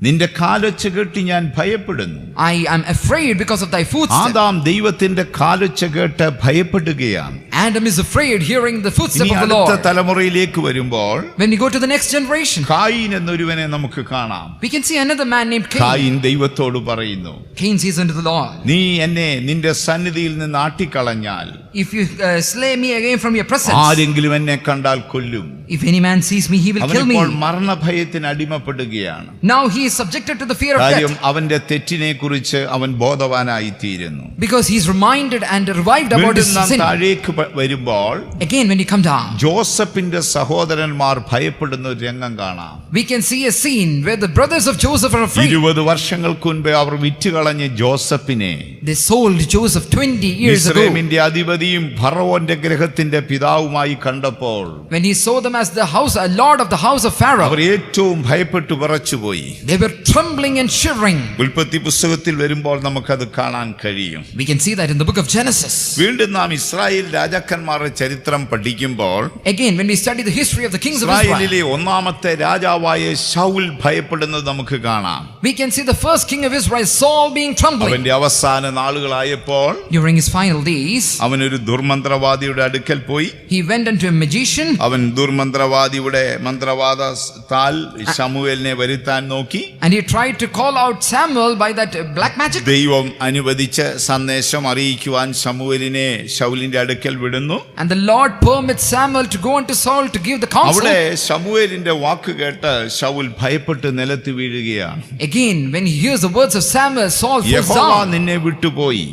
നിന്റെ കാലൊച്ച കേട്ട് ഞാൻ ഭയപ്പെടുന്നു. I am afraid because of thy footsteps. Adam ദൈവത്തിന്റെ കാലൊച്ച കേട്ട് ഭയപ്പെടുകയാണ്. Adam is afraid hearing the footsteps ഇനി of the അടുത്ത Lord. തലമുറയിലേക്ക് വരുമ്പോൾ When we go to the next generation, Cain എന്നൊരുവനെ നമുക്ക് കാണാം. we can see another man named Cain. Cain ദൈവത്തോട് പറയുന്നു, Cain says unto the Lord, നീ എന്നെ നിന്റെ സന്നിധിയിൽ നിന്ന് ആട്ടിക്കളഞ്ഞാൽ if you slay me again from your presence, ആരെങ്കിലും എന്നെ കണ്ടാൽ കൊല്ലും. if any man sees me, he will kill me. അവനിപ്പോൾ മരണഭയത്തിന് അടിമപ്പെടുകയാണ്. Now he is subjected to the fear of കാര്യം death അവന്റെ തെറ്റിനെ കുറിച്ച് അവൻ ബോധവാനായി തീരുന്നു. because he is reminded and revived about his വീണ്ടും നാം sin. താഴേക്ക് വരുമ്പോൾ Again, when you come down, ജോസഫിന്റെ സഹോദരന്മാർ ഭയപ്പെടുന്ന ഒരു രംഗം കാണാം. we can see a scene where the brothers of Joseph are afraid. 20 വർഷങ്ങൾക്ക് മുൻപേ അവർ വിറ്റുകളഞ്ഞ ജോസഫിനെ They sold Joseph 20 years ago. മിസ്രയീമിന്റെ അധിപതിയും ഫറവോന്റെ ഗൃഹത്തിന്റെ പിതാവുമായി കണ്ടപ്പോൾ When he saw them as the house, a lord of the house of Pharaoh, അവർ ഏറ്റവും ഭയപ്പെട്ടു വിറച്ചുപോയി. they were trembling and shivering. ഉൽപ്പത്തി പുസ്തകത്തിൽ വരുമ്പോൾ നമുക്കത് കാണാൻ കഴിയും. We can see that in the book of Genesis. വീണ്ടും നാം ഇസ്രായേൽ രാജാക്കന്മാരുടെ ചരിത്രം പഠിക്കുമ്പോൾ Again, when we study the history of the kings of Israel, ഇസ്രായേലിലെ ഒന്നാമത്തെ രാജാവായ ശൗൽ ഭയപ്പെടുന്നത് നമുക്ക് കാണാം. we can see the first king of Israel, Saul, being trembling. അവന്റെ അവസാന നാളുകളായപ്പോൾ During his final days, അവനൊരു ദുർമന്ത്രവാദിയുടെ അടുക്കൽ പോയി. he went unto a magician. അവൻ ദുർമന്ത്രവാദിയുടെ മന്ത്രവാദത്താൽ ശമൂവേലിനെ വരുത്താൻ നോക്കി. And he tried to call out Samuel by that black magic. ദൈവം അനുവദിച്ച സന്ദേശം അറിയിക്കുവാൻ ശമൂവേലിനെ ശൗലിന്റെ അടുക്കൽ വിടുന്നു. And the Lord permits Samuel to go unto Saul to give the counsel. അവിടെ ശമൂവേലിന്റെ വാക്ക് കേട്ട് ശൗൽ ഭയപ്പെട്ട് നിലത്ത് വീഴുകയാണ്. Again, when he hears the words of Samuel, Saul falls യഹോവ down. നിന്നെ വിട്ടുപോയി.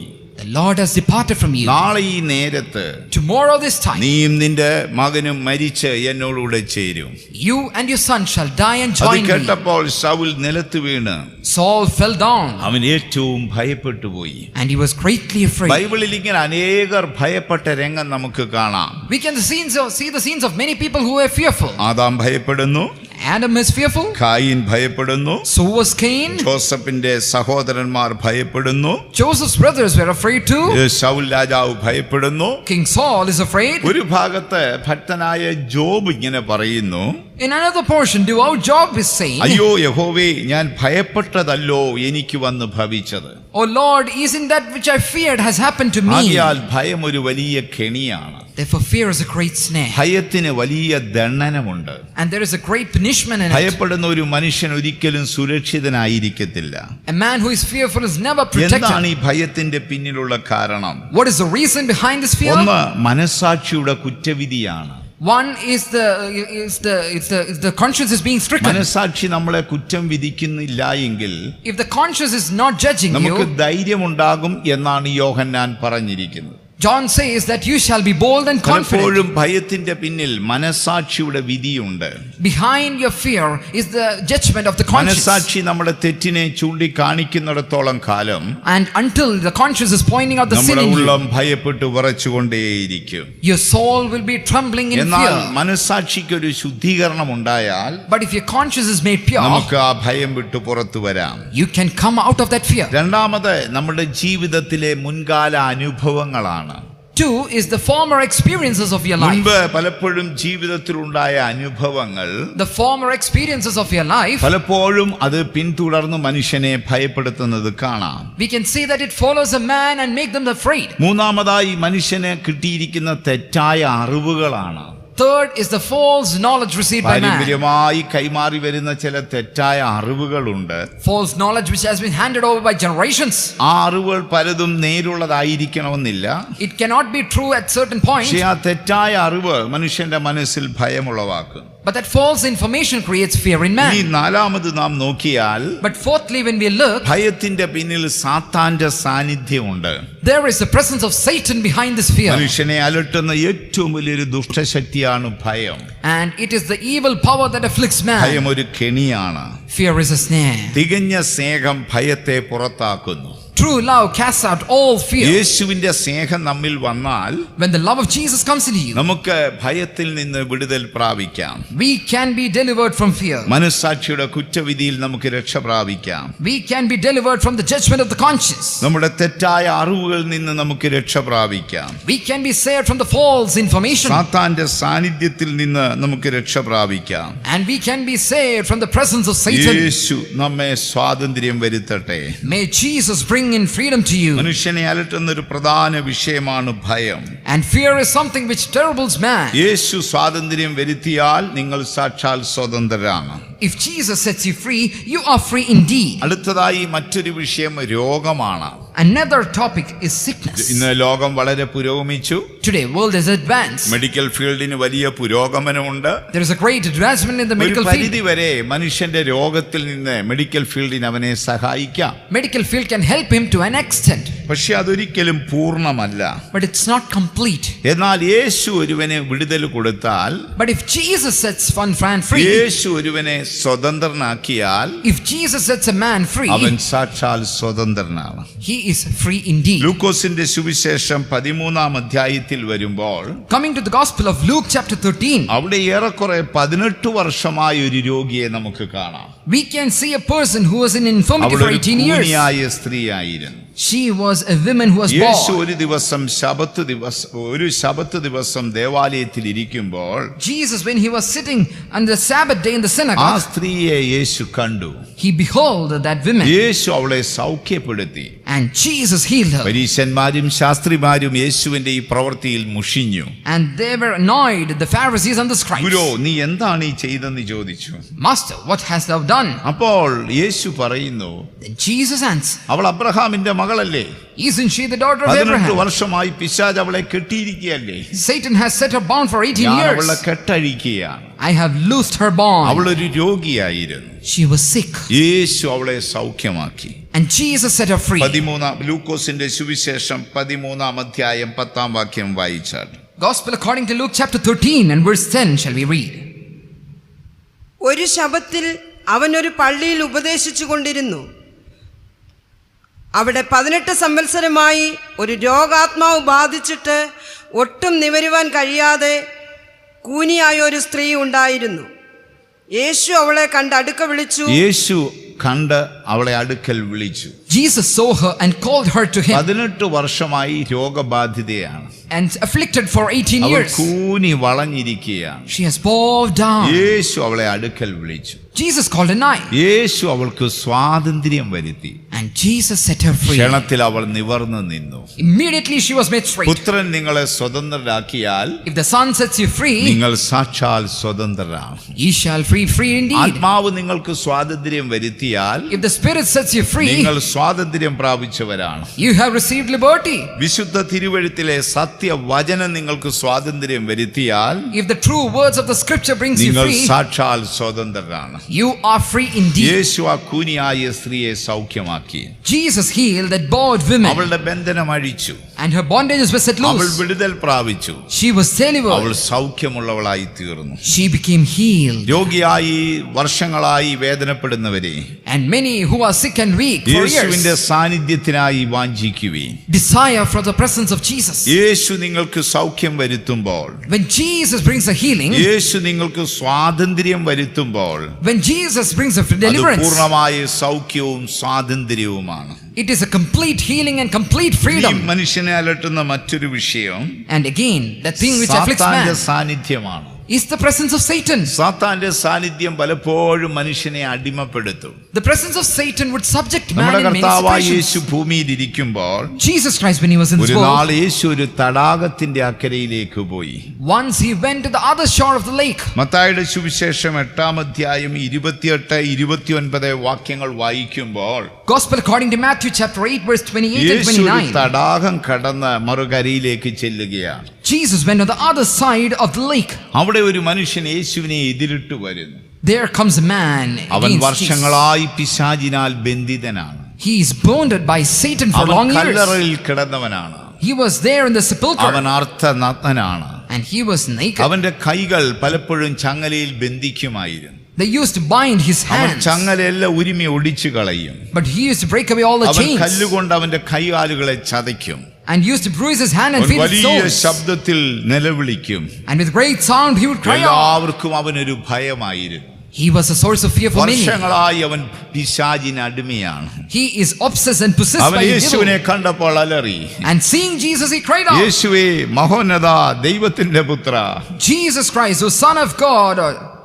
The Lord has departed from you. നാളെ ഈ നേരത്ത് Tomorrow this time, നീയും നിന്റെ മകനും മരിച്ച് എന്നോടുകൂടെ ചേരും. you and your son shall die and അത് join me. കേട്ടപ്പോൾ ശൗൽ നിലത്ത് വീണ് Saul fell down, അവൻ ഏറ്റവും ഭയപ്പെട്ടു പോയി. and he was greatly afraid. ബൈബിളിൽ ഇങ്ങനെ അനേകർ ഭയപ്പെട്ട രംഗം നമുക്ക് കാണാം. We can see the scenes of many people who were fearful. Adam ഭയപ്പെടുന്നു, Adam is fearful, കായീൻ ഭയപ്പെടുന്നു, so was Cain. ജോസഫിന്റെ സഹോദരന്മാർ ഭയപ്പെടുന്നു, Joseph's brothers were afraid too. Saul രാജാവ് ഭയപ്പെടുന്നു. King Saul is afraid. ഒരു ഭാഗത്ത് ഭക്തനായ ജോബ് ഇങ്ങനെ പറയുന്നു, In another portion, devout Job is saying, അയ്യോ യഹോവേ, ഞാൻ ഭയപ്പെട്ടതല്ലോ എനിക്ക് വന്ന് ഭവിച്ചത്. Oh Lord, isn't that which I feared has happened to me? ആകയാൽ ഭയം ഒരു വലിയ കെണിയാണ്. Therefore fear is a great snare, ഭയത്തിന് വലിയ ദണ്ഡനമുണ്ട്. and there is a great punishment in it. ഭയപ്പെടുന്ന ഒരു മനുഷ്യൻ ഒരിക്കലും സുരക്ഷിതനായിരിക്കത്തില്ല. A man who is fearful is never എന്താണ് protected. ഈ ഭയത്തിന്റെ പിന്നിലുള്ള കാരണം? What is the reason behind this fear? ഒന്ന് മനസാക്ഷിയുടെ കുറ്റവിധിയാണ്. One is the conscience is being stricken. മനസാക്ഷി നമ്മളെ കുറ്റം വിധിക്കുന്നില്ല എങ്കിൽ If the conscience is not judging നമുക്ക് you, ധൈര്യമുണ്ടാകും എന്നാണ് യോഹന്നാൻ പറഞ്ഞിരിക്കുന്നത്. John says that you shall be bold and confident. പലപ്പോഴും ഭയത്തിന്റെ പിന്നിൽ മനസാക്ഷിയുടെ വിധിയുണ്ട്. Behind your fear is the judgment of the conscience. മനസാക്ഷി നമ്മുടെ തെറ്റിനെ ചൂണ്ടിക്കാണിക്കുന്നിടത്തോളം കാലം And until the conscience is pointing out the sin നമ്മുടെ in you, ഉള്ളം ഭയപ്പെട്ട് വിറച്ചുകൊണ്ടേയിരിക്കും. your soul will be trembling in എന്നാൽ fear. മനസാക്ഷിക്ക് ഒരു ശുദ്ധീകരണം ഉണ്ടായാൽ But if your conscience is made pure, നമുക്ക് ആ ഭയം വിട്ട് പുറത്തു വരാം. you can come out of that fear. രണ്ടാമത് നമ്മുടെ ജീവിതത്തിലെ മുൻകാല അനുഭവങ്ങളാണ്. Two is the former experiences of your life. മുൻപ് പലപ്പോഴും ജീവിതത്തിലുണ്ടായ അനുഭവങ്ങൾ The former experiences of your life, പലപ്പോഴും അത് പിന്തുടർന്ന് മനുഷ്യനെ ഭയപ്പെടുത്തുന്നത് കാണാം. we can see that it follows a man and make them afraid. മൂന്നാമതായി മനുഷ്യന് കിട്ടിയിരിക്കുന്ന തെറ്റായ അറിവുകളാണ്. Third is the false knowledge received by man. പാരമ്പര്യമായി കൈമാറി വരുന്ന ചില തെറ്റായ അറിവുകളുണ്ട്. False knowledge which has been handed over by generations. ആ അറിവുകൾ പലതും നേരുള്ളതായിരിക്കണമെന്നില്ല. It cannot be true at certain points. പക്ഷേ ആ തെറ്റായ അറിവ് മനുഷ്യന്റെ മനസ്സിൽ ഭയമുളവാക്കും. But that false information creates fear in man. ഈ നാലാമത് നാം നോക്കിയാൽ But fourthly, when we look, ഭയത്തിന്റെ പിന്നിൽ സാത്താന്റെ സാന്നിധ്യമുണ്ട്. there is the presence of Satan behind this fear. മനുഷ്യനെ അലട്ടുന്ന ഏറ്റവും വലിയൊരു ദുഷ്ടശക്തിയാണ് ഭയം. And it is the evil power that afflicts man. ഭയം ഒരു കെണിയാണ്. Fear is a snare. തികഞ്ഞ സ്നേഹം ഭയത്തെ പുറത്താക്കുന്നു. True love casts out all fear. യേശുവിന്റെ സ്നേഹം നമ്മിൽ വന്നാൽ When the love of Jesus comes in you, നമുക്ക് ഭയത്തിൽ നിന്ന് വിടുതൽ പ്രാപിക്കാം. we can be delivered from fear. മനസ്സാക്ഷിയുടെ കുറ്റവിധിയിൽ നമുക്ക് രക്ഷ പ്രാപിക്കാം. We can be delivered from the judgment of the conscience. നമ്മുടെ തെറ്റായ അറിവുകളിൽ നിന്ന് നമുക്ക് രക്ഷ പ്രാപിക്കാം. We can be saved from the false information. സാത്താന്റെ സാന്നിധ്യത്തിൽ നിന്ന് നമുക്ക് രക്ഷ പ്രാപിക്കാം. And we can be saved from the presence of Satan. യേശു നമ്മെ സ്വാതന്ത്ര്യം വരുത്തട്ടെ. May Jesus bring in freedom to you. മനുഷ്യനെ അലട്ടുന്ന ഒരു പ്രധാന വിഷയമാണ് ഭയം. And fear is something which terribles man. യേശു സ്വാതന്ത്ര്യം വരുത്തിയാൽ നിങ്ങൾ സാക്ഷാൽ സ്വതന്ത്രരാണ്. If Jesus sets you free, you are free indeed. അടുത്തതായി മറ്റൊരു വിഷയം രോഗമാണ്. Another topic is sickness. ഇന്ന് ലോകം വളരെ പുരോഗമിച്ചു. Today world is advanced. Medical ഫീൽഡിന് വലിയ പുരോഗമനമുണ്ട്. There is a great advancement in the ഒരു medical പരിധി field. വരെ മനുഷ്യന്റെ രോഗത്തിൽ നിന്ന് മെഡിക്കൽ ഫീൽഡിന് അവനെ സഹായിക്കാം. Medical field can help him to an extent, പക്ഷെ അതൊരിക്കലും പൂർണ്ണമല്ല. but it's not complete. എന്നാൽ യേശു ഒരുവനെ വിടുതൽ കൊടുത്താൽ, But if Jesus sets one man free, യേശു ഒരുവനെ സ്വതന്ത്രനാക്കിയാൽ if Jesus sets a man free, അവൻ സാക്ഷാൽ സ്വതന്ത്രനാണ്. he is free indeed. ലൂക്കോസിന്റെ സുവിശേഷം 13 അധ്യായത്തിൽ വരുമ്പോൾ Coming to the Gospel of Luke chapter 13, അവിടെ ഏറെക്കുറെ 18 വർഷമായ ഒരു രോഗിയെ നമുക്ക് കാണാം. we can see a person who was in infirmity അവൾ for ഒരു 18 years. കൂനിയായ സ്ത്രീയായിരുന്നു. She was a woman who was Yeshu born. ഒരു ശബത്ത് ദിവസം ദേവാലയത്തിൽ ഇരിക്കുമ്പോൾ Jesus, when he was sitting on the Sabbath day in the ആ synagogue, സ്ത്രീയെ യേശു കണ്ടു. he behold that woman, യേശു അവളെ സൗഖ്യപ്പെടുത്തി. and Jesus healed her. പരീശന്മാരും ശാസ്ത്രിമാരും യേശുവിന്റെ ഈ പ്രവൃത്തിയിൽ മുഷിഞ്ഞു. And they were annoyed, the Pharisees and the scribes. ഗുരു, നീ എന്താണ് ഈ ചെയ്തെന്ന് ചോദിച്ചു. Master, what hast thou done? അപ്പോൾ യേശു പറയുന്നു, Then Jesus answered, അവൾ അബ്രഹാമിന്റെ മകളല്ലേ? isn't she the daughter of 18 Abraham? വർഷമായി പിശാച് അവളെ കെട്ടിയിരിക്കുകയല്ലേ? Satan has set her bound for 18 ഞാൻ years. അവളെ കെട്ടഴിക്കുകയാണ്. I have loosed her bond. അവളൊരു രോഗിയായിരുന്നു. She was sick, യേശു അവളെ സൗഖ്യമാക്കി. and Jesus set her free. ലൂക്കോസിന്റെ സുവിശേഷം 13 അധ്യായം 10 വാക്യം വായിച്ചാൽ, Gospel according to Luke chapter 13 and verse 10 shall we read. ഒരു ശബത്തിൽ അവനൊരു പള്ളിയിൽ ഉപദേശിച്ചു കൊണ്ടിരുന്നു. അവിടെ 18 സംവത്സരമായി ഒരു രോഗാത്മാവ് ബാധിച്ചിട്ട് ഒട്ടും നിവരുവാൻ കഴിയാതെ കൂനിയായ ഒരു സ്ത്രീ ഉണ്ടായിരുന്നു. യേശു അവളെ കണ്ട് അടുക്ക വിളിച്ചു. യേശു കണ്ട് അവളെ അടുക്കൽ വിളിച്ചു. Jesus saw her and called her to him. 18 വർഷമായി രോഗബാധിതയാണ്. And afflicted for 18 അവൾ years. കൂനി വളഞ്ഞിരിക്കുകയാണ്. She has bowed down. യേശു അവളെ അടുക്കൽ വിളിച്ചു. Jesus called a nigh. യേശു അവൾക്ക് സ്വാതന്ത്ര്യം വരുത്തി. And Jesus set her free. ക്ഷണത്തിൽ അവൾ നിവർന്നു നിന്നു. Immediately she was made straight. പുത്രൻ നിങ്ങളെ സ്വതന്ത്രരാക്കിയാൽ If the Son sets you free, നിങ്ങൾ സാക്ഷാൽ സ്വതന്ത്രരാണ്. ye shall free indeed. ആത്മാവ് നിങ്ങൾക്ക് സ്വാതന്ത്ര്യം വരുത്തിയാൽ If the Spirit sets you free, നിങ്ങൾ സ്വാതന്ത്ര്യം പ്രാപിച്ചവരാണ്. you have received liberty. വിശുദ്ധ തിരുവെഴുത്തിലെ സത്യവചനം നിങ്ങൾക്ക് സ്വാതന്ത്ര്യം വരുത്തിയാൽ If the true words of the scripture brings you നിങ്ങൾ free, സാക്ഷാൽ സ്വതന്ത്രരാണ്. you are free indeed. യേശു ആ കൂനിയായ സ്ത്രീയെ സൗഖ്യമാക്കി. Jesus healed that bowed woman, അവളുടെ ബന്ധനം അഴിച്ചു. and her bondages were set അവൾ loose. വിടുതൽ പ്രാപിച്ചു. She was അവൾ delivered. സൗഖ്യമുള്ളവളായി തീർന്നു. She became healed. രോഗിയായി വർഷങ്ങളായി വേദനപ്പെടുന്നവരെ And many who are sick and weak for യേശുവിന്റെ years സാന്നിധ്യത്തിനായി വാഞ്ചിക്കുവീൻ. desire for the presence of Jesus. യേശു നിങ്ങൾക്ക് സൗഖ്യം വരുത്തുമ്പോൾ, When Jesus brings a healing, യേശു നിങ്ങൾക്ക് സ്വാതന്ത്ര്യം വരുത്തുമ്പോൾ, when Jesus brings a അത് deliverance, പൂർണ്ണമായ സൗഖ്യവും സ്വാതന്ത്ര്യവുമാണ്. it is a complete healing and complete ഈ freedom. മനുഷ്യനെ അലട്ടുന്ന മറ്റൊരു വിഷയം And again, the thing which afflicts സാത്താന്റെ man, സാന്നിധ്യമാണ്. is the presence of Satan. സാത്താന്റെ സാന്നിധ്യം പലപ്പോഴും മനുഷ്യനെ അടിമപ്പെടുത്തും. The presence of Satan would subject man നമ്മുടെ in many കർത്താവായ situations. യേശു ഭൂമിയിൽ ഇരിക്കുമ്പോൾ Jesus Christ, when he was in this ഒരു world, നാൾ യേശു ഒരു തടാകത്തിന്റെ അക്കരയിലേക്ക് പോയി. once he went to the other shore of the lake. മത്തായിയുടെ സുവിശേഷം 8-ാം അധ്യായം 28-29 വാക്യങ്ങൾ വായിക്കുമ്പോൾ Gospel according to Matthew chapter 8 verse 28 and യേശു ഒരു 29. തടാകം കടന്ന് മറുകരയിലേക്ക് ചെല്ലുകയാണ്. Jesus went on the other side of the lake. അവിടെ ഒരു മനുഷ്യൻ യേശുവിനെ എതിരിട്ട് വരുന്നു. There comes a man അവൻ against Jesus. വർഷങ്ങളായി പിശാചിനാൽ ബന്ധിതനാണ്. He is bounded by Satan for അവൻ long years. കല്ലറയിൽ കിടന്നവനാണ്. He was there in the sepulchre അവൻ അർത്ഥനഗ്നനാണ്. and he was naked. അവന്റെ കൈകൾ പലപ്പോഴും ചങ്ങലയിൽ ബന്ധിക്കുമായിരുന്നു. They used to bind his അവൻ hands, ചങ്ങലയെല്ലാം ഉരുമി ഒടിച്ചു കളയും. but he used to break away all the അവൻ chains കല്ലുകൊണ്ട് അവന്റെ കൈകാലുകളെ ചതയ്ക്കും. and used to bruise his hand and അവൻ feed his വലിയ soles. ശബ്ദത്തിൽ നിലവിളിക്കും. And with great sound he would cry out. എല്ലാവർക്കും അവനൊരു ഭയമായിരുന്നു. He was a source of fear for many. വർഷങ്ങളായി അവൻ പിശാചിന് അടിമയാണ്. He is obsessed and possessed അവൻ by the യേശുവിനെ devil. കണ്ടപ്പോൾ അലറി, And seeing Jesus, he cried out, യേശുവേ മഹോന്നത ദൈവത്തിന്റെ പുത്ര, Jesus Christ, O Son of God,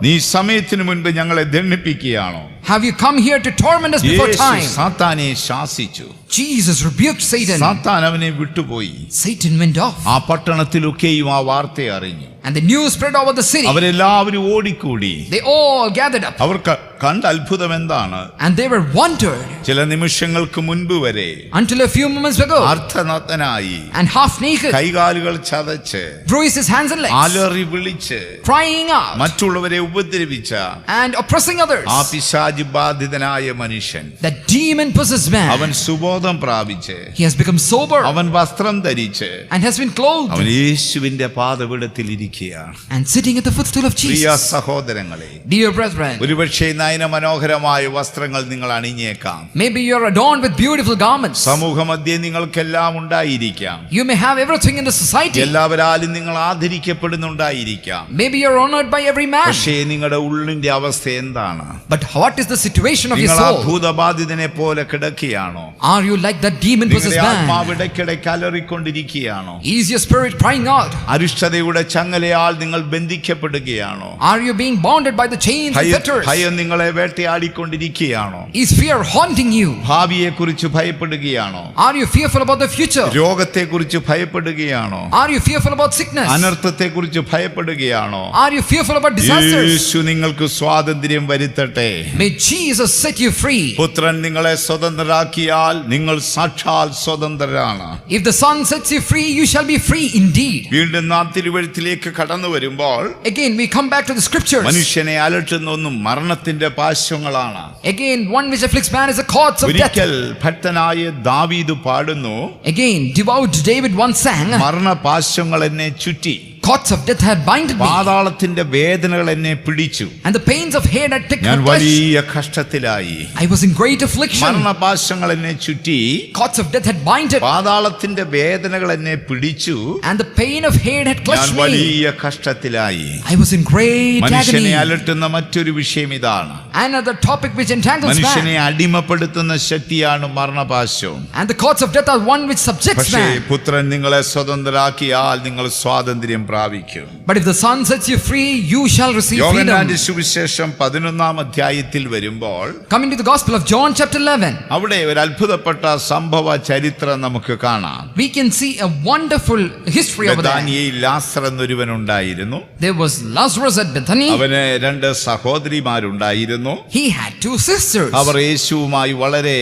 നീ സമയത്തിന് മുൻപ് ഞങ്ങളെ ദണ്ഡിപ്പിക്കുകയാണോ? have you come here to torment us before Yeshu time? സാത്താനെ ശാസിച്ചു. Jesus rebuked Satan. സാത്താൻ അവനെ വിട്ടുപോയി. Satan went off. ആ പട്ടണത്തിലൊക്കെയും ആ വാർത്ത അറിഞ്ഞു. And the news spread over the city. അവരെല്ലാവരും ഓടിക്കൂടി. They all gathered up. അവർ കണ്ട അത്ഭുതം എന്താണ്? And they were wondered ചില നിമിഷങ്ങൾക്ക് മുൻപ് വരെ until a few moments ago. അർത്ഥനഗ്നനായി And half naked, കൈകാലുകൾ ചതച്ച് bruised his hands and legs, അലറി വിളിച്ച് crying out മറ്റുള്ളവരെ ഉപദ്രവിച്ച and oppressing others. ആ പിശാച് ബാധിതനായ മനുഷ്യൻ That demon possessed man, അവൻ സുബോധം പ്രാപിച്ച് he has become sober അവൻ വസ്ത്രം ധരിച്ച് and has been clothed അവൻ യേശുവിന്റെ പാദപീഠത്തിൽ ഇരിക്കുകയാണ്. and sitting at the footstool of Priya Jesus. സഹോദരങ്ങളെ, Dear brethren, ഒരുപക്ഷേ നയന മനോഹരമായ വസ്ത്രങ്ങൾ നിങ്ങൾ അണിഞ്ഞേക്കാം. maybe you are adorned with beautiful garments. സമൂഹമധ്യേ നിങ്ങൾക്കെല്ലാം ഉണ്ടായിരിക്കാം. You may have everything in the society. എല്ലാവരാലും നിങ്ങൾ ആദരിക്കപ്പെടുന്നുണ്ടായിരിക്കാം. Maybe you are honored by every man. പക്ഷേ നിങ്ങളുടെ ഉള്ളിന്റെ അവസ്ഥ എന്താണ്? But what is the situation of your നിങ്ങൾ ആ soul? ഭൂതബാധിതനെ പോലെ കിടക്കുകയാണോ? Are you like that demon നിങ്ങളുടെ possessed man? ആത്മാവ് ഇടയ്ക്കിടയ്ക്ക് അലറിക്കൊണ്ടിരിക്കുകയാണോ? Is your spirit crying out? അരിഷ്ടതയുടെ ചങ്ങലയാൽ നിങ്ങൾ ബന്ധിക്കപ്പെടുകയാണോ? Are you being bounded by the chains and fetters? ഭയം നിങ്ങളെ വേട്ടയാടിക്കൊണ്ടിരിക്കുകയാണോ? Is fear haunting you? ഭാവിയെ കുറിച്ച് ഭയപ്പെടുകയാണോ? Are you fearful about the future? രോഗത്തെ കുറിച്ച് ഭയപ്പെടുകയാണോ? Are you fearful about sickness? അനർത്ഥത്തെ കുറിച്ച് ഭയപ്പെടുകയാണോ? Are you fearful about disasters? യേശു നിങ്ങൾക്ക് സ്വാതന്ത്ര്യം വരുത്തട്ടെ. May Jesus set you free. പുത്രൻ നിങ്ങളെ സ്വതന്ത്രരാക്കിയാൽ നിങ്ങൾ സാക്ഷാൽ സ്വതന്ത്രരാണ്. If the Son sets you free, you shall be free indeed. വീണ്ടും നാം തിരുവഴുത്തിലേക്ക് കടന്നു വരുമ്പോൾ Again, we come back to the scriptures. മനുഷ്യനെ അലട്ടുന്ന ഒന്നും മരണത്തിന്റെ പാശങ്ങളാണ്. Again, one which afflicts man is the cords of death. ഒരിക്കൽ ഭക്തനായ ദാവീദ് പാടുന്നു, Again, devout David once sang, മരണപാശങ്ങൾ എന്നെ ചുറ്റി, cords of death had binded me, പാതാളത്തിന്റെ വേദനകൾ എന്നെ പിടിച്ചു, and the pains of hell had taken ഞാൻ my flesh. വലിയ കഷ്ടത്തിലായി. I was in great affliction. മരണപാശങ്ങൾ എന്നെ ചുറ്റി, Cords of death had binded, പാതാളത്തിന്റെ വേദനകൾ എന്നെ പിടിച്ചു, and the pain of hell had ഞാൻ clutched me. വലിയ കഷ്ടത്തിലായി. I was in great മനുഷ്യനെ agony. അലട്ടുന്ന മറ്റൊരു വിഷയം ഇതാണ്. Another topic which entangles മനുഷ്യനെ man, അടിമപ്പെടുത്തുന്ന ശക്തിയാണ് മരണപാശം. and the cords of death are one which subjects പക്ഷേ man. പുത്രൻ നിങ്ങളെ സ്വതന്ത്രരാക്കിയാൽ നിങ്ങൾ സ്വാതന്ത്ര്യം പ്രാപിക്കും. But if the Son sets you free, you shall receive യോഹന്നാന്റെ freedom. സുവിശേഷം 11-ാം അധ്യായത്തിൽ വരുമ്പോൾ Coming to the Gospel of John chapter 11, അവിടെ ഒരു അത്ഭുതപ്പെട്ട സംഭവ ചരിത്രം നമുക്ക് കാണാം. we can see a wonderful history over there. ബെഥാനിയയിൽ ലാസർ എന്നൊരുവൻ ഉണ്ടായിരുന്നു. There was Lazarus at Bethany. അവന് 2 സഹോദരിമാരുണ്ടായിരുന്നു. He had 2 sisters. അവർ യേശുവുമായി വളരെ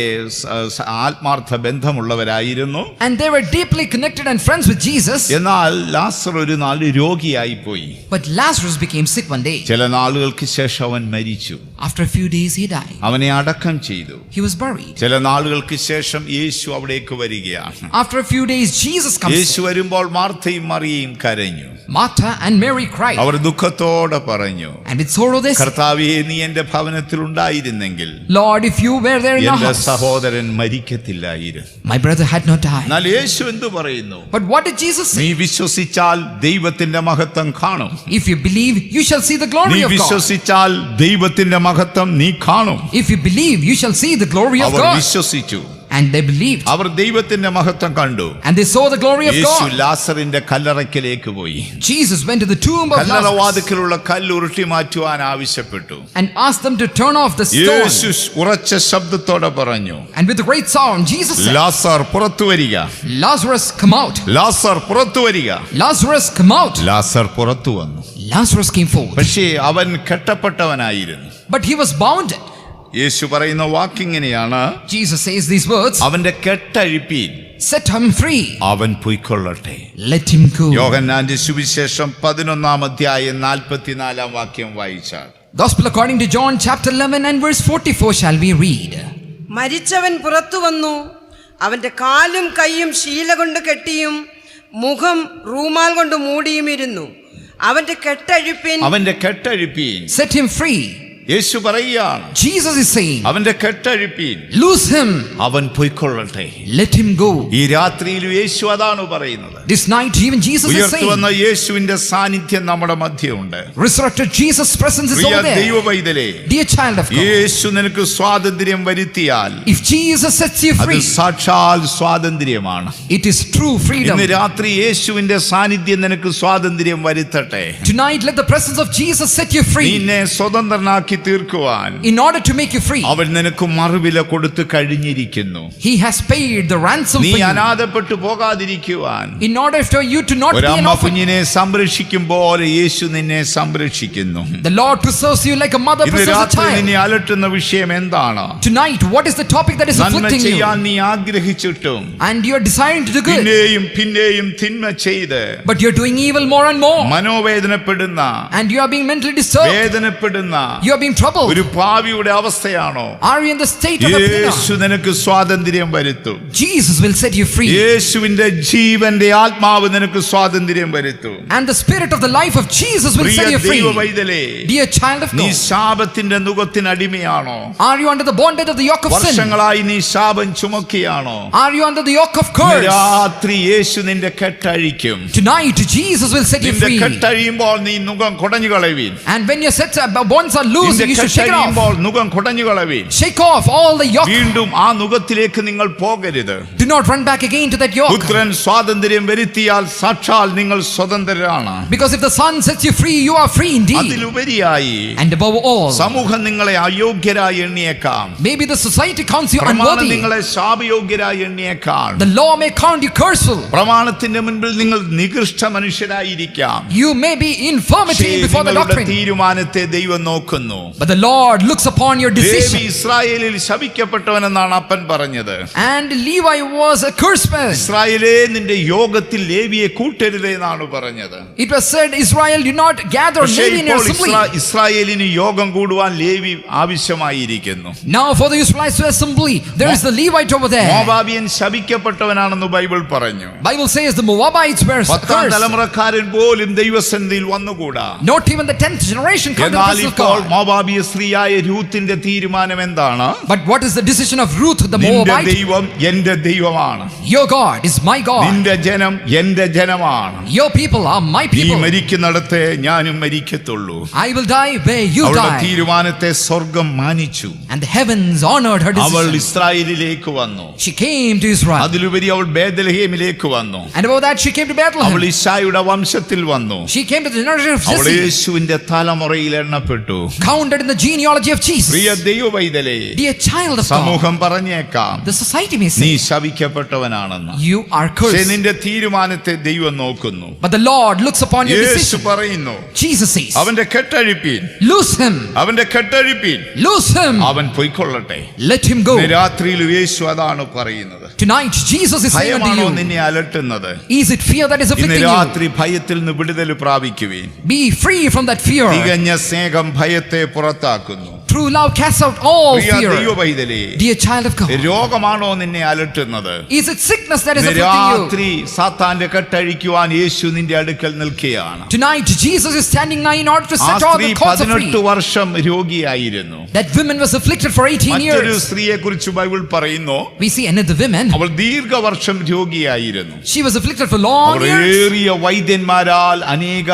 ആത്മാർത്ഥ ബന്ധമുള്ളവരായിരുന്നു. And they were deeply connected and friends with Jesus. എന്നാൽ ലാസർ ഒരു നാൾ രോഗിയായി പോയി. But Lazarus became sick one day. ചില നാളുകൾക്ക് ശേഷം അവൻ മരിച്ചു. After a few days, he died. അവനെ അടക്കം ചെയ്തു. He was buried. ചില നാളുകൾക്ക് ശേഷം യേശു അവിടേക്ക് വരികയാണ്. After a few days, Jesus comes. യേശു വരുമ്പോൾ മാർത്തയും മറിയയും കരഞ്ഞു. Martha and Mary cried. അവർ ദുഃഖത്തോടെ പറഞ്ഞു, And with sorrow they said, കർത്താവേ, നീ എന്റെ ഭവനത്തിൽ ഉണ്ടായിരുന്നെങ്കിൽ Lord, if you were there in our എന്റെ house, സഹോദരൻ മരിക്കത്തില്ലായിരുന്നു. my brother had not died. എന്നാൽ യേശു എന്തു പറയുന്നു? But what did Jesus നീ say? വിശ്വസിച്ചാൽ ദൈവത്തിന്റെ മഹത്വം കാണും. If you believe, you shall see the നീ glory of God. വിശ്വസിച്ചാൽ ദൈവത്തിന്റെ മഹത്വം നീ കാണും. If you believe, you shall see the glory of our God. വിശ്വസിച്ചു. And they believed. അവർ ദൈവത്തിന്റെ മഹത്വം കണ്ടു. And they saw the glory of Yeshu God. ലാസറിന്റെ കല്ലറയ്ക്കലേക്ക് പോയി. Jesus went to the tomb of Lazarus കല്ലറവാതിക്കലുള്ള കല്ല് ഉരുട്ടി മാറ്റുവാൻ ആവശ്യപ്പെട്ടു. and asked them to turn off the stone. യേശു ഉറച്ച ശബ്ദത്തോടെ പറഞ്ഞു, And with a great sound, Jesus said, ലാസർ പുറത്തു വരിക, Lazarus, come out. ലാസർ പുറത്തു വരിക. Lazarus, come out. ലാസർ പുറത്തു വന്നു. Lazarus came forth. പക്ഷേ അവൻ കെട്ടപ്പെട്ടവനായിരുന്നു. But he was bounded. യേശു പറയുന്ന വാക്കിങ്ങനെയാണ്, Jesus says these words, അവന്റെ കെട്ടഴിപ്പീൻ, set him free. അവൻ പൊയ്ക്കൊള്ളട്ടെ. Let him go. യോഹന്നാന്റെ സുവിശേഷം 11 വാക്യം വായിച്ചാൽ, Gospel according to John chapter 11 and verse 44 shall we read. മരിച്ചവൻ പുറത്തു വന്നു, അവന്റെ കാലും കൈയും ശീല കൊണ്ട് കെട്ടിയും മുഖം റൂമാൽ കൊണ്ട് മൂടിയും ഇരുന്നു. അവന്റെ കെട്ടഴിപ്പീൻ. Set him free. യേശു പറയുകയാണ്, Jesus is saying, അവന്റെ കെട്ടഴിപ്പീൻ, loose him. അവൻ പൊയ്ക്കൊള്ളട്ടെ. Let him go. ഈ രാത്രിയിൽ യേശു അതാണ് പറയുന്നത്. This night even Jesus is ഉയർത്തു saying, വന്ന യേശുവിന്റെ സാന്നിധ്യം നമ്മുടെ മധ്യമുണ്ട്. resurrected Jesus' presence is Priya over there. ദൈവപൈതലേ, Dear child of God, യേശു നിനക്ക് സ്വാതന്ത്ര്യം വരുത്തിയാൽ if Jesus sets you അത് free, സാക്ഷാൽ സ്വാതന്ത്ര്യമാണ്. it is true freedom. ഇന്ന് രാത്രി യേശുവിന്റെ സാന്നിധ്യം നിനക്ക് സ്വാതന്ത്ര്യം വരുത്തട്ടെ. Tonight let the presence of Jesus set you free. നിന്നെ സ്വതന്ത്രനാക്കി തീർക്കുവാൻ In order to make you free, അവൻ നിനക്ക് മറുവില കൊടുത്തു കഴിഞ്ഞിരിക്കുന്നു. He has paid the ransom നീ for you. അനാഥപ്പെട്ടു പോകാതിരിക്കുവാൻ In order for you to not be an ഒരമ്മ orphan, കുഞ്ഞിനെ സംരക്ഷിക്കും പോലെ യേശു നിന്നെ സംരക്ഷിക്കുന്നു. the Lord preserves you like a mother ഇന്ന് preserves a രാത്രി child. നിന്നെ അലട്ടുന്ന വിഷയം എന്താണ്? Tonight, what is the topic that is നന്മ afflicting you? ചെയ്യാൻ നീ ആഗ്രഹിച്ചിട്ടും And you are desiring to do good, പിന്നെയും തിന്മ ചെയ്ത് but you are doing evil more and more. മനോവേദനപ്പെടുന്ന, And you are being mentally disturbed. വേദനപ്പെടുന്ന You are being troubled. ഒരു പാവിയുടെ അവസ്ഥയാണോ? Are you in the state of a Yeshu sinner? നിനക്ക് സ്വാതന്ത്ര്യം വരുത്തും. Jesus will set you free. യേശുവിന്റെ ജീവന്റെ ആത്മാവ് നിനക്ക് സ്വാതന്ത്ര്യം വരുത്തും. And the spirit of the life of Jesus will Priya set you free. ദൈവപൈതലേ, Dear child of നീ God, ശാപത്തിന്റെ നുകത്തിന് അടിമയാണോ? are you under the bondage of the yoke of sin? വർഷങ്ങളായി നീ ശാപം ചുമക്കിയാണോ? Are you under the yoke of ഇന്ന് curse? രാത്രി യേശു നിന്റെ കെട്ടഴിക്കും. Tonight Jesus will set you നിന്റെ free. കെട്ടഴിയുമ്പോൾ നീ നുകം കുടഞ്ഞു കളവീൻ. And when your bonds are loose, നിന്റെ you should shake it off. കെട്ടഴിയുമ്പോൾ നുകം കുടഞ്ഞു കളവീൻ. Shake off all the yoke. വീണ്ടും ആ നുകത്തിലേക്ക് നിങ്ങൾ പോകരുത്. Do not run back again to that yoke. പുത്രൻ സ്വാതന്ത്ര്യം വരുത്തിയാൽ സാക്ഷാൽ നിങ്ങൾ സ്വതന്ത്രരാണ്. Because if the Son sets you free, you are free indeed. അതിലുപരിയായി And above all, സമൂഹം നിങ്ങളെ അയോഗ്യരായി എണ്ണിയേക്കാം. maybe the society counts you പ്രമാണം unworthy. നിങ്ങളെ ശാപയോഗ്യരായി എണ്ണിയേക്കാം. The law may count you curseful. പ്രമാണത്തിന്റെ മുൻപിൽ നിങ്ങൾ നികൃഷ്ട മനുഷ്യരായിരിക്കാം. You may be infirmity before the നിങ്ങളുടെ doctrine. തീരുമാനത്തെ ദൈവം നോക്കുന്നു. But the Lord looks upon your Levi decision. ഇസ്രായേലിൽ ശപിക്കപ്പെട്ടവനെന്നാണ് അപ്പൻ പറഞ്ഞത്. And Levi was a cursed man. ഇസ്രായേലേ, നിന്റെ യോഗത്തിൽ ലേവിയെ കൂട്ടരുതേ എന്നാണ് പറഞ്ഞത്. It was said, Israel, do not gather പക്ഷേ Levi in your ഇപ്പോൾ assembly. ഇസ്രായേലിന് യോഗം കൂടുവാൻ Levi ആവശ്യമായിരിക്കുന്നു. Now for the Israelites to assembly, there is the Levite over there. Moabian ശപിക്കപ്പെട്ടവനാണെന്ന് ബൈബിൾ പറഞ്ഞു. Bible says the Moabites were 10ാം cursed. തലമുറക്കാരൻ പോലും ദൈവസന്നിധിയിൽ വന്നുകൂടാ. Not even the 10th generation come to the എന്നാൽ presence of ഇപ്പോൾ God. മോവാബിയ സ്ത്രീയായ രൂത്തിന്റെ തീരുമാനം എന്താണ്? But what is the decision of Ruth the നിന്റെ Moabite? ദൈവം എന്റെ ദൈവമാണ്, Your God is my God. നിന്റെ ജനം എന്റെ ജനമാണ്. Your people are my നീ people. മരിക്കുന്നിടത്തെ ഞാനും മരിക്കത്തുള്ളൂ. I will die where you അവളുടെ die. തീരുമാനത്തെ സ്വർഗം മാനിച്ചു. And the heavens honored her അവൾ decision. ഇസ്രായേലിലേക്ക് വന്നു. She came to Israel. അതിലുപരി അവൾ ബേത്ലഹേമിലേക്ക് വന്നു. And above that she came to അവൾ Bethlehem. ഇശായുടെ വംശത്തിൽ വന്നു. She came to the generation of അവൾ Jesse. യേശുവിന്റെ തലമുറയിൽ എണ്ണപ്പെട്ടു. Counted in the genealogy of Jesus. Priya ദൈവപൈതലേ, Dear child of God, സമൂഹം പറഞ്ഞേക്കാം the society may നീ say ശപിക്കപ്പെട്ടവനാണെന്ന്. you are പക്ഷേ cursed. നിന്റെ തീരുമാനത്തെ ദൈവം നോക്കുന്നു. But the Lord looks upon your Yeshu decision. പറയുന്നു, Jesus says, അവന്റെ കെട്ടഴിപ്പീൻ, loose him. അവന്റെ കെട്ടഴിപ്പീൻ, Loose him. അവൻ പൊയ്ക്കൊള്ളട്ടെ. Let him go. ഇന്ന് രാത്രിയിൽ യേശു അതാണ് പറയുന്നത്. Tonight Jesus is saying unto ഭയമാണോ you, നിന്നെ അലട്ടുന്നത്? is it fear that is ഇന്ന് afflicting you? രാത്രി ഭയത്തിൽ നിന്ന് വിടുതൽ പ്രാപിക്കുവീൻ. Be free from that fear. തികഞ്ഞ സ്നേഹം ഭയത്തെ പുറത്താക്കുന്നു. True love casts out all Priya fear. ദൈവപൈതലേ, Dear child of God, രോഗമാണോ നിന്നെ അലട്ടുന്നത്? is it sickness that is ഇന്ന് afflicting you? രാത്രി സാത്താന്റെ കെട്ടഴിക്കുവാൻ യേശു നിന്റെ അടുക്കൽ നിൽക്കുകയാണ്. Tonight Jesus is standing nigh in order to ആ set all സ്ത്രീ the cords free. 18 വർഷം രോഗിയായിരുന്നു. That woman was afflicted for 18 മറ്റൊരു years. സ്ത്രീയെ കുറിച്ച് ബൈബിൾ പറയുന്നു, We see another woman. അവൾ ദീർഘവർഷം രോഗിയായിരുന്നു. She was afflicted for long അവൾ years. ഏറിയ വൈദ്യന്മാരാൽ അനേക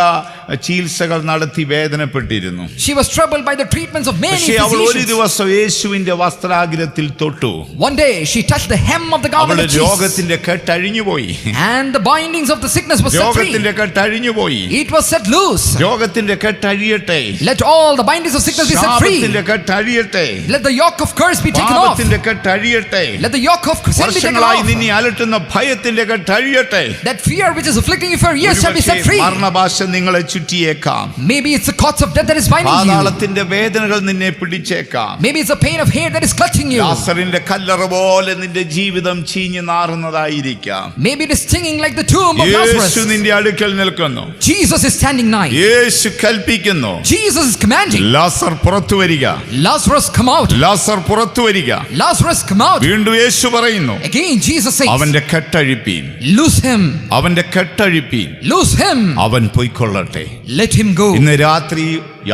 ചികിത്സകൾ നടത്തി വേദനപ്പെട്ടിരുന്നു. She was troubled by the treatments of many പക്ഷേ അവൾ ഒരു physicians. ദിവസം യേശുവിന്റെ വസ്ത്രാഗ്രത്തിൽ തൊട്ടു. One day she touched the hem of the garment അവളുടെ of Jesus, രോഗത്തിന്റെ കെട്ടഴിഞ്ഞുപോയി. and the bindings of the sickness was set free. രോഗത്തിന്റെ കെട്ടഴിഞ്ഞുപോയി. It was set loose. രോഗത്തിന്റെ കെട്ടഴിയട്ടെ. Let all the bindings of sickness be set free. ശാപത്തിന്റെ കെട്ടഴിയട്ടെ. Let the yoke of curse be taken off. പാപത്തിന്റെ കെട്ടഴിയട്ടെ. Let the yoke of sin be taken വർഷങ്ങളായി off. നിന്നെ അലട്ടുന്ന ഭയത്തിന്റെ കെട്ടഴിയട്ടെ. That fear which is afflicting you for years shall be set free. മരണഭാഷ നിങ്ങളെ ചുറ്റിയേക്കാം. Maybe it's the cords of death that is binding you. പാതാളത്തിന്റെ വേദനകൾ നിന്നെ പിടിച്ചേക്കാം. Maybe it's the pain of hate that is clutching you. ലാസറിന്റെ കല്ലറ പോലെ നിന്റെ ജീവിതം ചീഞ്ഞു നാറുന്നതായിരിക്കാം. Maybe it is stinging like the tomb of Lazarus. യേശു നിന്റെ അടുക്കൽ നിൽക്കുന്നു. Jesus is standing nigh. യേശു കൽപ്പിക്കുന്നു. Jesus is commanding. ലാസർ പുറത്തു വരിക. Lazarus, come out. ലാസർ പുറത്തു വരിക. Lazarus, come out. വീണ്ടും യേശു പറയുന്നു, Again Jesus says, അവന്റെ കെട്ടഴിപ്പീൻ. loose him. അവന്റെ കെട്ടഴിപ്പീൻ. Loose him. അവൻ പൊയ്ക്കൊള്ളട്ടെ. Let him go. ഇന്ന് രാത്രി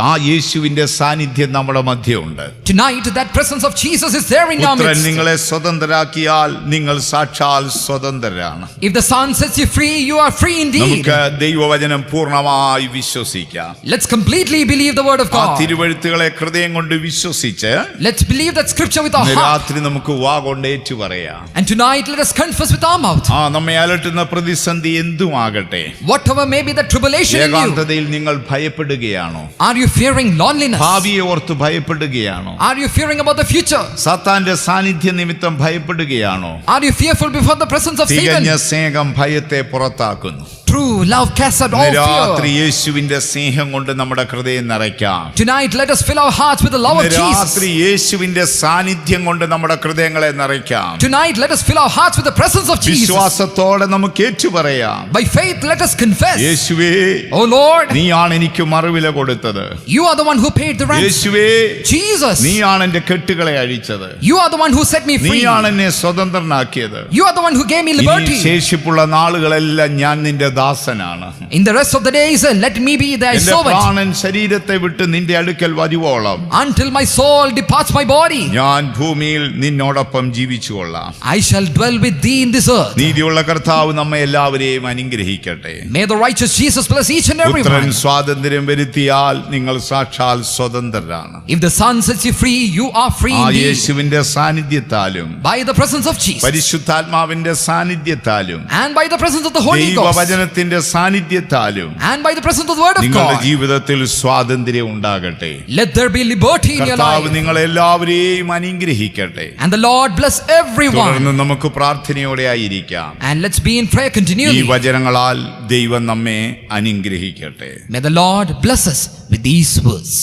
ആ യേശുവിന്റെ സാന്നിധ്യം നമ്മുടെ മധ്യമുണ്ട്. Tonight that presence of Jesus is there in our പുത്രൻ midst. നിങ്ങളെ സ്വതന്ത്രരാക്കിയാൽ നിങ്ങൾ സാക്ഷാൽ സ്വതന്ത്രരാണ്. If the Son sets you free, you are free indeed. നമുക്ക് ദൈവവചനം പൂർണ്ണമായി വിശ്വസിക്കാം. Let's completely believe the word of ആ God. തിരുവെഴുത്തുകളെ ഹൃദയം കൊണ്ട് വിശ്വസിച്ച് Let's believe that scripture with our ഇന്ന് heart. രാത്രി നമുക്ക് വാ കൊണ്ട് ഏറ്റു പറയാം. And tonight let us confess with our mouth. നമ്മെ അലട്ടുന്ന പ്രതിസന്ധി എന്തുമാകട്ടെ, Whatever may be the tribulation in you. ഏകാന്തതയിൽ നിങ്ങൾ ഭയപ്പെടുകയാണോ? Are you fearing loneliness? ഭാവിയെ ഓർത്ത് ഭയപ്പെടുകയാണോ? Are you fearing about the future? സാത്താന്റെ സാന്നിധ്യ നിമിത്തം ഭയപ്പെടുകയാണോ? Are you fearful before the presence of തികഞ്ഞ Satan? സ്നേഹം ഭയത്തെ പുറത്താക്കുന്നു. True love casts out all രാത്രി fear. യേശുവിന്റെ സ്നേഹം കൊണ്ട് നമ്മുടെ ഹൃദയം നിറയ്ക്കാം. Tonight let us fill our hearts with the love of Jesus. രാത്രി യേശുവിന്റെ സാന്നിധ്യം കൊണ്ട് നമ്മുടെ ഹൃദയങ്ങളെ നിറയ്ക്കാം. Tonight let us fill our hearts with the presence of Jesus. വിശ്വാസത്തോടെ നമുക്ക് ഏറ്റുപറയാം. By faith let us confess. യേശുവേ, Oh Lord, നീയാണ് എനിക്ക് മറുവില കൊടുത്തത്. you are the one who paid the ransom. യേശുവേ, Jesus, നീയാണ് എന്റെ കെട്ടുകളെ അഴിച്ചത്. you are the one who set me free. നീയാണ് എന്നെ സ്വതന്ത്രനാക്കിയത്. You are the one who gave me ഇനി liberty. ശേഷിപ്പുള്ള നാളുകളെല്ലാം ഞാൻ നിന്റെ ദാസനാണ്. In the rest of the days let me be thy എന്റെ servant. പ്രാണൻ ശരീരത്തെ വിട്ട് നിന്റെ അടുക്കൽ വരുവോളം Until my soul departs my body, ഞാൻ ഭൂമിയിൽ നിന്നോടൊപ്പം ജീവിച്ചുകൊള്ളാം. I shall dwell with thee in this earth. നീതിയുള്ള കർത്താവ് നമ്മെ എല്ലാവരെയും അനുഗ്രഹിക്കട്ടെ. May the righteous Jesus bless each and every പുത്രൻ one. സ്വാതന്ത്ര്യം വരുത്തിയാൽ നിങ്ങൾ സാക്ഷാൽ സ്വതന്ത്രരാണ്. If the Son sets you free, you are free ആ indeed. യേശുവിന്റെ സാന്നിധ്യത്താലും By the presence of Jesus പരിശുദ്ധാത്മാവിന്റെ സാന്നിധ്യത്താലും and by the presence of the Holy Ghost ദൈവവചനത്തിന്റെ സാന്നിധ്യത്താലും and by the presence of the word of നിങ്ങളുടെ God, ജീവിതത്തിൽ സ്വാതന്ത്ര്യം ഉണ്ടാകട്ടെ. let there be liberty in your കർത്താവ് life. നിങ്ങളെല്ലാവരെയും അനുഗ്രഹിക്കട്ടെ. And the Lord bless everyone. തുടർന്ന് നമുക്ക് പ്രാർത്ഥനയോടെ ആയിരിക്കാം. And let's be in prayer ഈ continually. വചനങ്ങളാൽ ദൈവം നമ്മെ അനുഗ്രഹിക്കട്ടെ. May the Lord bless us with these words.